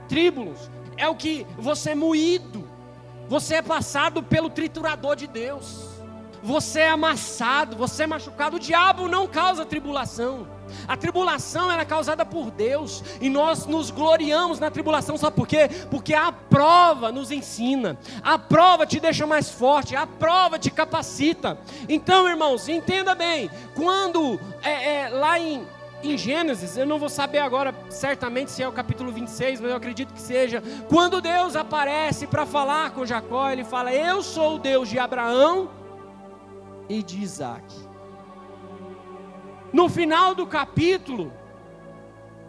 Tribulus é o que você é moído, você é passado pelo triturador de Deus, você é amassado, você é machucado. O diabo não causa tribulação. A tribulação era causada por Deus, e nós nos gloriamos na tribulação. Sabe por quê? Porque a prova nos ensina, a prova te deixa mais forte, a prova te capacita. Então, irmãos, entenda bem, quando lá em Gênesis, eu não vou saber agora certamente se é o capítulo 26, mas eu acredito que seja, quando Deus aparece para falar com Jacó, ele fala: eu sou o Deus de Abraão e de Isaac. No final do capítulo,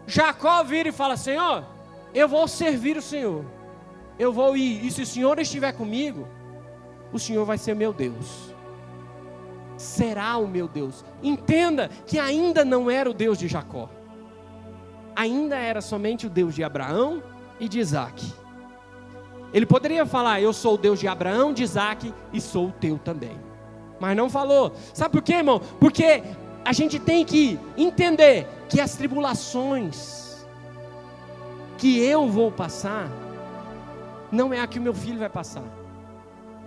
Jacó vira e fala: Senhor, eu vou servir o Senhor, eu vou ir, e se o Senhor estiver comigo, o Senhor vai ser meu Deus, será o meu Deus. Entenda que ainda não era o Deus de Jacó, ainda era somente o Deus de Abraão e de Isaac. Ele poderia falar: eu sou o Deus de Abraão, de Isaac, e sou o teu também, mas não falou. Sabe por quê, irmão? Porque a gente tem que entender que as tribulações que eu vou passar não é a que o meu filho vai passar.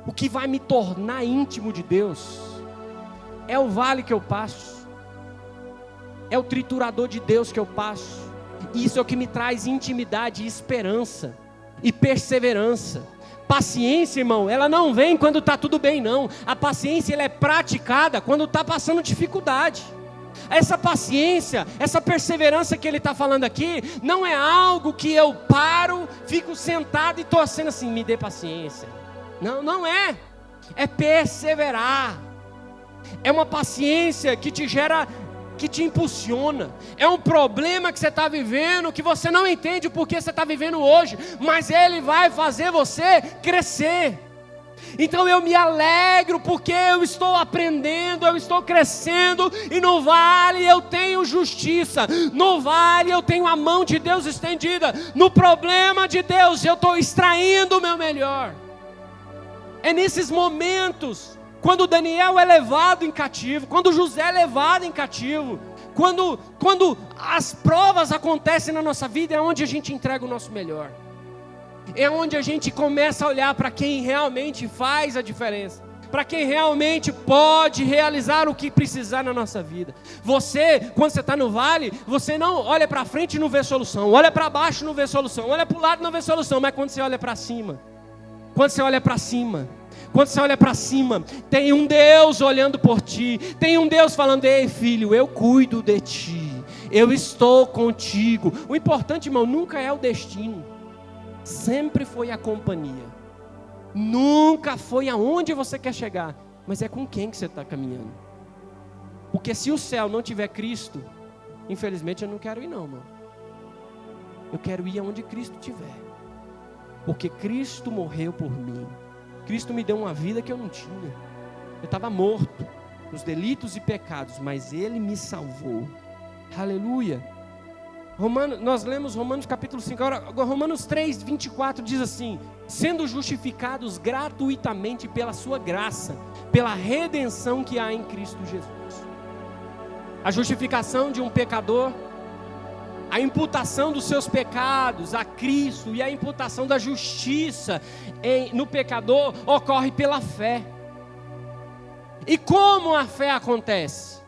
O que vai me tornar íntimo de Deus é o vale que eu passo, é o triturador de Deus que eu passo. Isso é o que me traz intimidade, esperança e perseverança. Paciência, irmão, ela não vem quando está tudo bem, não. A paciência, ela é praticada quando está passando dificuldade. Essa paciência, essa perseverança que ele está falando aqui, não é algo que eu paro, fico sentado e torcendo assim: me dê paciência. Não, não é. É perseverar. É uma paciência que te gera, que te impulsiona. É um problema que você está vivendo, que você não entende o porquê você está vivendo hoje, mas ele vai fazer você crescer. Então eu me alegro porque eu estou aprendendo, eu estou crescendo, e no vale eu tenho justiça, no vale eu tenho a mão de Deus estendida, no problema de Deus eu estou extraindo o meu melhor. É nesses momentos, quando Daniel é levado em cativo, quando José é levado em cativo, quando as provas acontecem na nossa vida, é onde a gente entrega o nosso melhor. É onde a gente começa a olhar para quem realmente faz a diferença, para quem realmente pode realizar o que precisar na nossa vida. Você, quando você está no vale, você não olha para frente e não vê solução, olha para baixo e não vê solução, olha para o lado e não vê solução, mas quando você olha para cima, quando você olha para cima, tem um Deus olhando por ti, tem um Deus falando: ei filho, eu cuido de ti, eu estou contigo. O importante, irmão, nunca é o destino, sempre foi a companhia, nunca foi aonde você quer chegar, mas é com quem que você está caminhando. Porque se o céu não tiver Cristo, infelizmente eu não quero ir não, irmão. Eu quero ir aonde Cristo estiver, porque Cristo morreu por mim. Cristo me deu uma vida que eu não tinha. Eu estava morto nos delitos e pecados, mas Ele me salvou. Aleluia. Nós lemos Romanos capítulo 5. Agora Romanos 3, 24 diz assim: sendo justificados gratuitamente pela sua graça, pela redenção que há em Cristo Jesus. A justificação de um pecador, a imputação dos seus pecados a Cristo e a imputação da justiça no pecador ocorre pela fé. E como a fé acontece?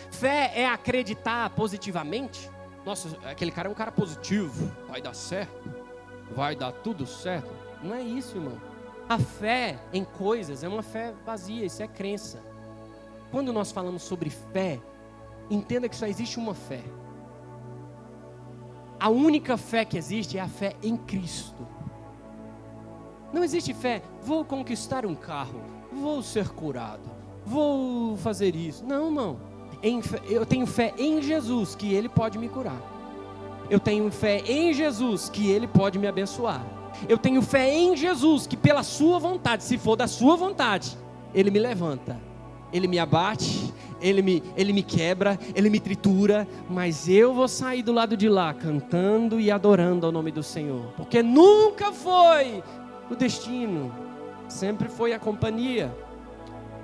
Fé é acreditar positivamente. Nossa, aquele cara é um cara positivo, vai dar certo, vai dar tudo certo. Não é isso, irmão. A fé em coisas é uma fé vazia, isso é crença. Quando nós falamos sobre fé, entenda que só existe uma fé. A única fé que existe é a fé em Cristo. Não existe fé: vou conquistar um carro, vou ser curado, vou fazer isso. Não, irmão. Eu tenho fé em Jesus que Ele pode me curar. Eu tenho fé em Jesus que Ele pode me abençoar. Eu tenho fé em Jesus que pela sua vontade, se for da sua vontade, Ele me levanta, Ele me abate, Ele me quebra, Ele me tritura, mas eu vou sair do lado de lá cantando e adorando ao nome do Senhor, porque nunca foi o destino, sempre foi a companhia.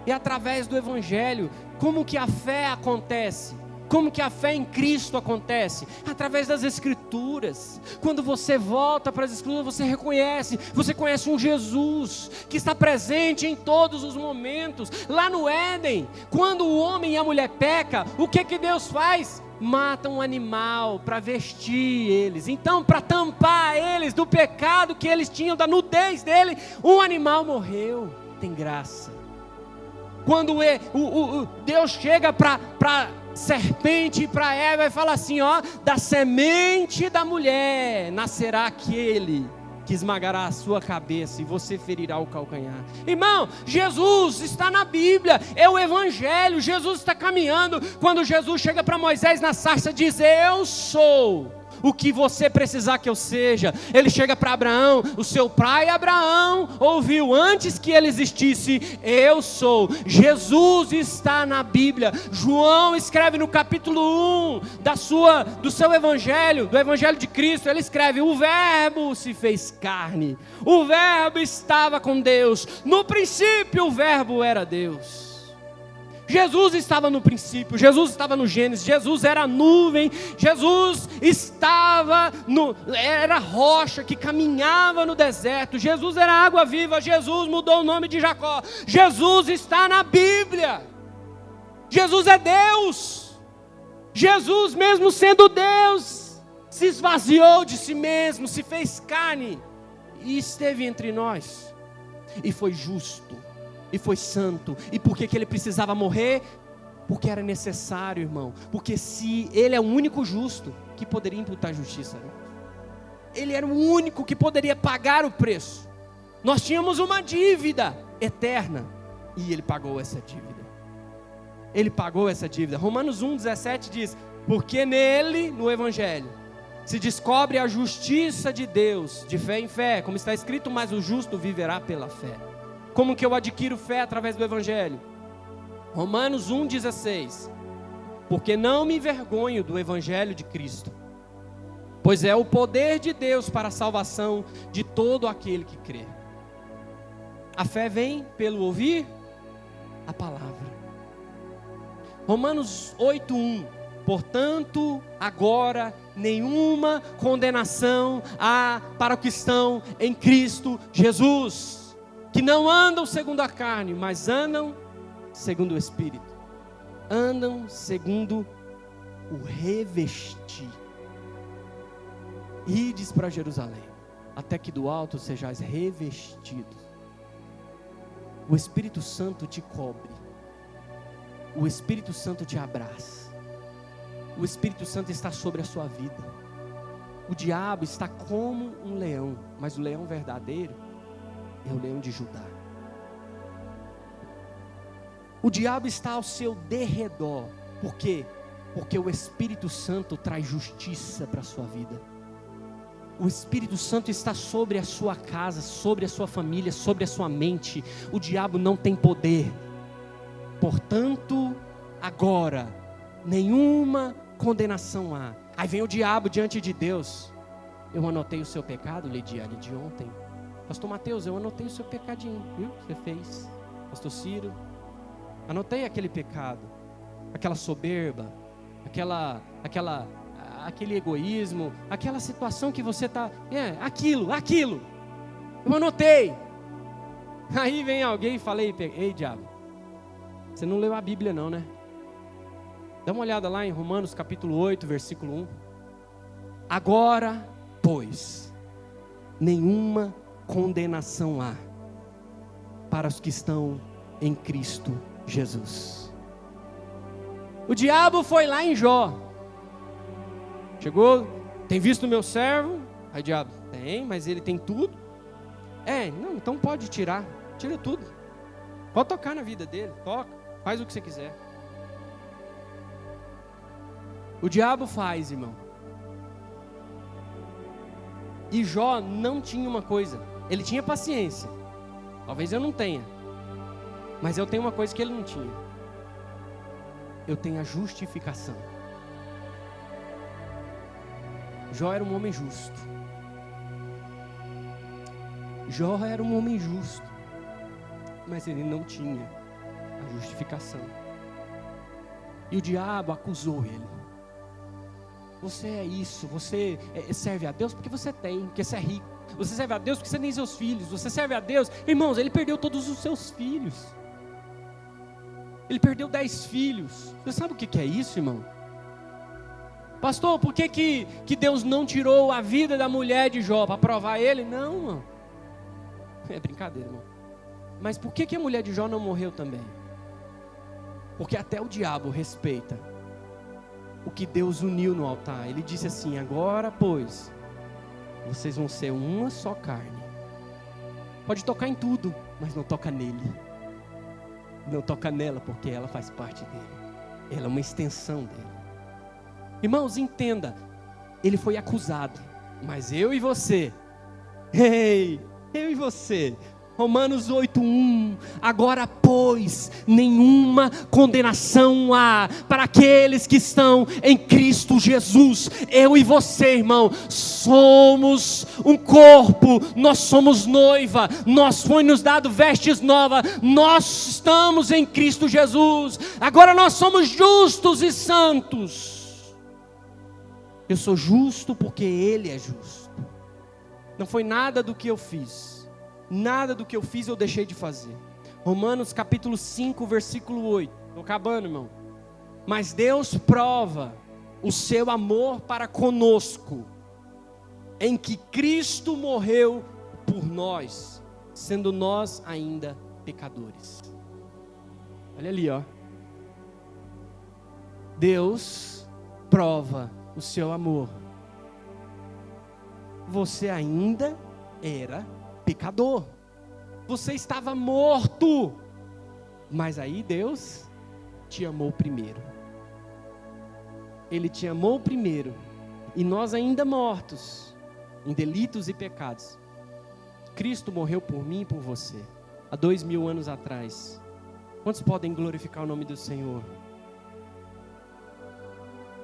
E através do Evangelho, como que a fé acontece? Como que a fé em Cristo acontece? Através das Escrituras. Quando você volta para as Escrituras, você conhece um Jesus que está presente em todos os momentos. Lá no Éden, quando o homem e a mulher pecam, o que Deus faz? Mata um animal para vestir eles. Então, para tampar eles do pecado que eles tinham, da nudez dele, um animal morreu. Tem graça. Quando Deus chega para serpente e para Eva e fala assim, ó, da semente da mulher nascerá aquele que esmagará a sua cabeça e você ferirá o calcanhar. Irmão, Jesus está na Bíblia, é o Evangelho, Jesus está caminhando. Quando Jesus chega para Moisés na sarça, diz, eu sou o que você precisar que eu seja. Ele chega para Abraão, o seu pai Abraão ouviu antes que ele existisse, eu sou. Jesus está na Bíblia. João escreve no capítulo 1 do seu evangelho, do evangelho de Cristo, ele escreve, o verbo se fez carne, o verbo estava com Deus, no princípio o verbo era Deus. Jesus estava no princípio, Jesus estava no Gênesis, Jesus era a nuvem, Jesus era rocha que caminhava no deserto, Jesus era água viva, Jesus mudou o nome de Jacó, Jesus está na Bíblia, Jesus é Deus, Jesus mesmo sendo Deus, se esvaziou de si mesmo, se fez carne e esteve entre nós, e foi justo. E foi santo. E por que ele precisava morrer? Porque era necessário, irmão. Porque se ele é o único justo que poderia imputar justiça, né? Ele era o único que poderia pagar o preço. Nós tínhamos uma dívida eterna e ele pagou essa dívida. Ele pagou essa dívida. Romanos 1,17 diz, porque nele, no Evangelho, se descobre a justiça de Deus, de fé em fé, como está escrito, mas o justo viverá pela fé. Como que eu adquiro fé através do Evangelho? Romanos 1,16. Porque não me envergonho do Evangelho de Cristo, pois é o poder de Deus para a salvação de todo aquele que crê. A fé vem pelo ouvir a palavra. Romanos 8,1. Portanto, agora nenhuma condenação há para os que estão em Cristo Jesus, que não andam segundo a carne, mas andam segundo o Espírito. Andam segundo o revestir. Ides para Jerusalém, até que do alto sejais revestidos. O Espírito Santo te cobre. O Espírito Santo te abraça. O Espírito Santo está sobre a sua vida. O diabo está como um leão, mas o leão verdadeiro é o leão de Judá. O diabo está ao seu derredor. Por quê? Porque o Espírito Santo traz justiça para a sua vida. O Espírito Santo está sobre a sua casa, sobre a sua família, sobre a sua mente. O diabo não tem poder. Portanto, agora, nenhuma condenação há. Aí vem o diabo diante de Deus. Eu anotei o seu pecado, Lidiane, de ontem. Pastor Mateus, eu anotei o seu pecadinho, viu? Você fez. Pastor Ciro, anotei aquele pecado, aquela soberba, aquele egoísmo, aquela situação que você está, aquilo, eu anotei. Aí vem alguém e fala, ei diabo, você não leu a Bíblia não, né? Dá uma olhada lá em Romanos capítulo 8, versículo 1. Agora, pois, nenhuma condenação há para os que estão em Cristo Jesus. O diabo foi lá em Jó. Chegou, tem visto o meu servo? Aí o diabo, tem, mas ele tem tudo. Não, então pode tirar, tira tudo. Pode tocar na vida dele, toca, faz o que você quiser. O diabo faz, irmão. E Jó não tinha uma coisa, ele tinha paciência. Talvez eu não tenha, mas eu tenho uma coisa que ele não tinha. Eu tenho a justificação. Jó era um homem justo. Jó era um homem justo, mas ele não tinha a justificação. E o diabo acusou ele. Você é isso, você serve a Deus porque você tem, porque você é rico. Você serve a Deus porque você tem seus filhos. Você serve a Deus, irmãos, ele perdeu todos os seus filhos. Ele perdeu 10 filhos. Você sabe o que é isso, irmão? Pastor, por que Deus não tirou a vida da mulher de Jó? Para provar ele? Não, irmão. É brincadeira, irmão. Mas por que a mulher de Jó não morreu também? Porque até o diabo respeita o que Deus uniu no altar. Ele disse assim: agora, pois, vocês vão ser uma só carne. Pode tocar em tudo, mas não toca nele. Não toca nela, porque ela faz parte dele. Ela é uma extensão dele. Irmãos, entenda, ele foi acusado, mas eu e você, eu e você, Romanos 8:1, agora pois, nenhuma condenação há para aqueles que estão em Cristo Jesus. Eu e você, irmão, somos um corpo, nós somos noiva, foi-nos dado vestes novas, nós estamos em Cristo Jesus, agora nós somos justos e santos. Eu sou justo porque Ele é justo. Não foi nada do que eu fiz. Nada do que eu fiz eu deixei de fazer. Romanos capítulo 5, versículo 8. Estou acabando, irmão. Mas Deus prova o seu amor para conosco, em que Cristo morreu por nós, sendo nós ainda pecadores. Olha ali, ó. Deus prova o seu amor. Você ainda era pecador. Você estava morto. Mas aí Deus te amou primeiro. Ele te amou primeiro. E nós ainda mortos em delitos e pecados, Cristo morreu por mim e por você. Há 2000 anos atrás. Quantos podem glorificar o nome do Senhor?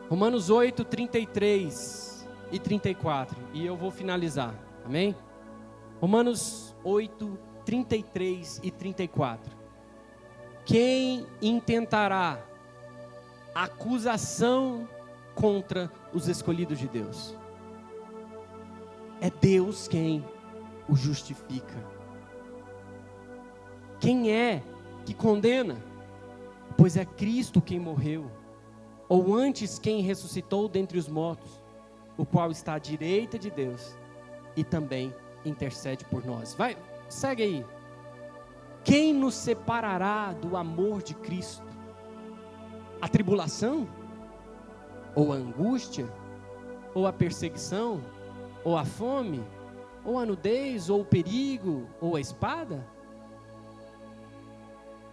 Romanos 8, 33 e 34. E eu vou finalizar. Amém? Romanos 8, 33 e 34. Quem intentará acusação contra os escolhidos de Deus? É Deus quem o justifica. Quem é que condena? Pois é Cristo quem morreu, ou antes quem ressuscitou dentre os mortos, o qual está à direita de Deus e também intercede por nós. Vai, segue aí. Quem nos separará do amor de Cristo? A tribulação? Ou a angústia? Ou a perseguição? Ou a fome? Ou a nudez? Ou o perigo? Ou a espada?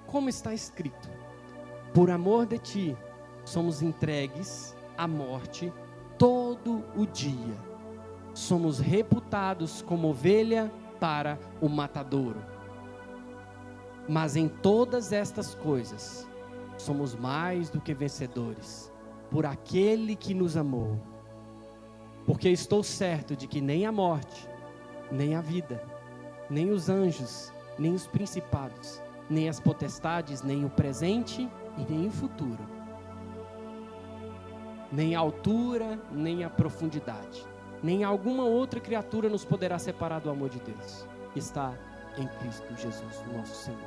Como está escrito: por amor de ti somos entregues à morte todo o dia. Somos reputados como ovelha para o matadouro. Mas em todas estas coisas somos mais do que vencedores por aquele que nos amou. Porque estou certo de que nem a morte, nem a vida, nem os anjos, nem os principados, nem as potestades, nem o presente e nem o futuro, nem a altura, nem a profundidade, nem alguma outra criatura nos poderá separar do amor de Deus, que está em Cristo Jesus, nosso Senhor.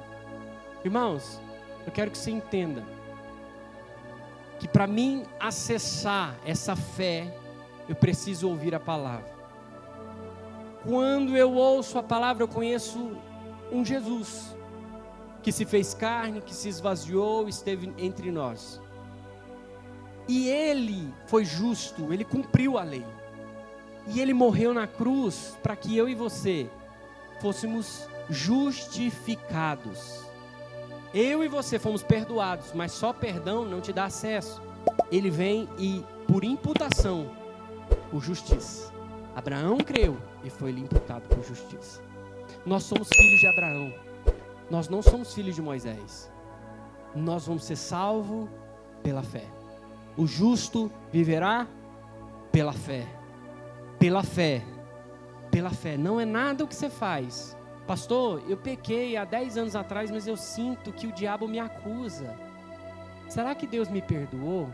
Irmãos, eu quero que você entenda que para mim acessar essa fé, eu preciso ouvir a palavra. Quando eu ouço a palavra, eu conheço um Jesus que se fez carne, que se esvaziou, esteve entre nós. E Ele foi justo, Ele cumpriu a lei. E Ele morreu na cruz para que eu e você fôssemos justificados. Eu e você fomos perdoados, mas só perdão não te dá acesso. Ele vem e, por imputação, por justiça. Abraão creu e foi-lhe imputado por justiça. Nós somos filhos de Abraão. Nós não somos filhos de Moisés. Nós vamos ser salvos pela fé. O justo viverá pela fé. Pela fé. Pela fé. Não é nada o que você faz. Pastor, eu pequei há 10 anos atrás, mas eu sinto que o diabo me acusa. será que Deus me perdoou?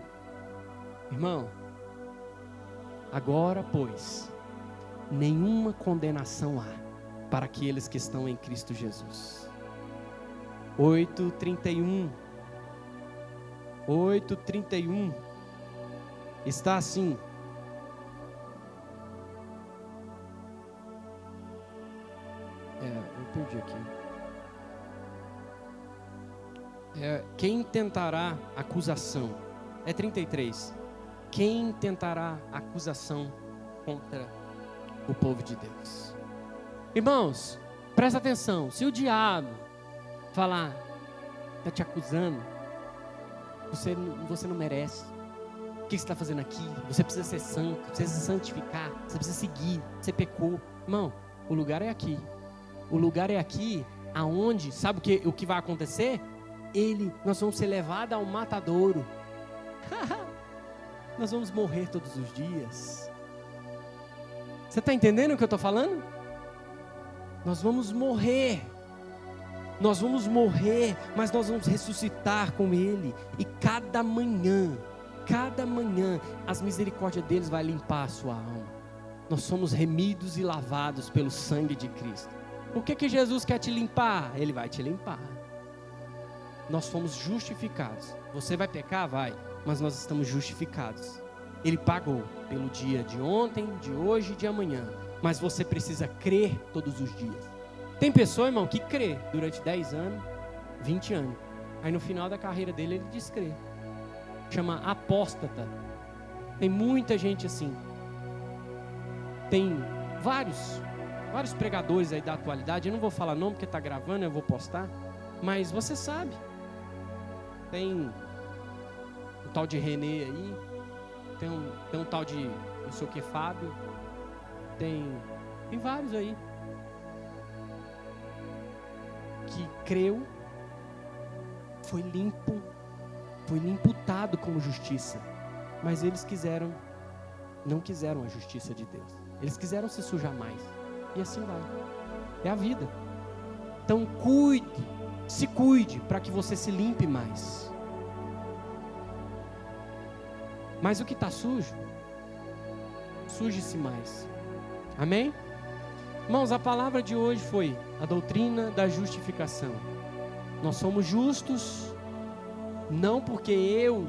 Irmão, agora, pois, nenhuma condenação há para aqueles que estão em Cristo Jesus. 8:31. 8:31 está assim: eu perdi aqui. Quem tentará acusação? É 33. Quem tentará acusação contra o povo de Deus? Irmãos, presta atenção. Se o diabo falar, está te acusando, você não merece. O que você está fazendo aqui? Você precisa ser santo, precisa se santificar, você precisa seguir, você pecou. Irmão, o lugar é aqui. O lugar é aqui, aonde, sabe o que vai acontecer? Nós vamos ser levados ao matadouro. Nós vamos morrer todos os dias. Você está entendendo o que eu estou falando? Nós vamos morrer. Nós vamos morrer, mas nós vamos ressuscitar com Ele. E cada manhã, as misericórdias deles vai limpar a sua alma. Nós somos remidos e lavados pelo sangue de Cristo. Por que Jesus quer te limpar? Ele vai te limpar. Nós fomos justificados. Você vai pecar? Vai. Mas nós estamos justificados. Ele pagou pelo dia de ontem, de hoje e de amanhã. Mas você precisa crer todos os dias. Tem pessoa, irmão, que crê durante 10 anos, 20 anos. Aí no final da carreira dele ele descrê. Chama apóstata. Tem muita gente assim. Tem vários pregadores aí da atualidade. Eu não vou falar nome porque está gravando, eu vou postar. Mas você sabe. Tem o tal de Renê aí. Tem um tal de não sei o que Fábio. Tem vários aí. Que creu, foi imputado como justiça. Mas eles não quiseram a justiça de Deus. Eles quiseram se sujar mais. E assim vai. É a vida. Então se cuide para que você se limpe mais. Mas o que está sujo, suje-se mais. Amém? Irmãos, a palavra de hoje foi a doutrina da justificação. Nós somos justos, não porque eu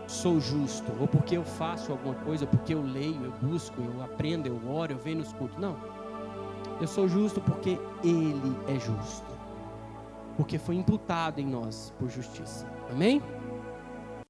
sou justo, ou porque eu faço alguma coisa, ou porque eu leio, eu busco, eu aprendo, eu oro, eu venho nos cultos. Não. Eu sou justo porque Ele é justo. Porque foi imputado em nós por justiça. Amém?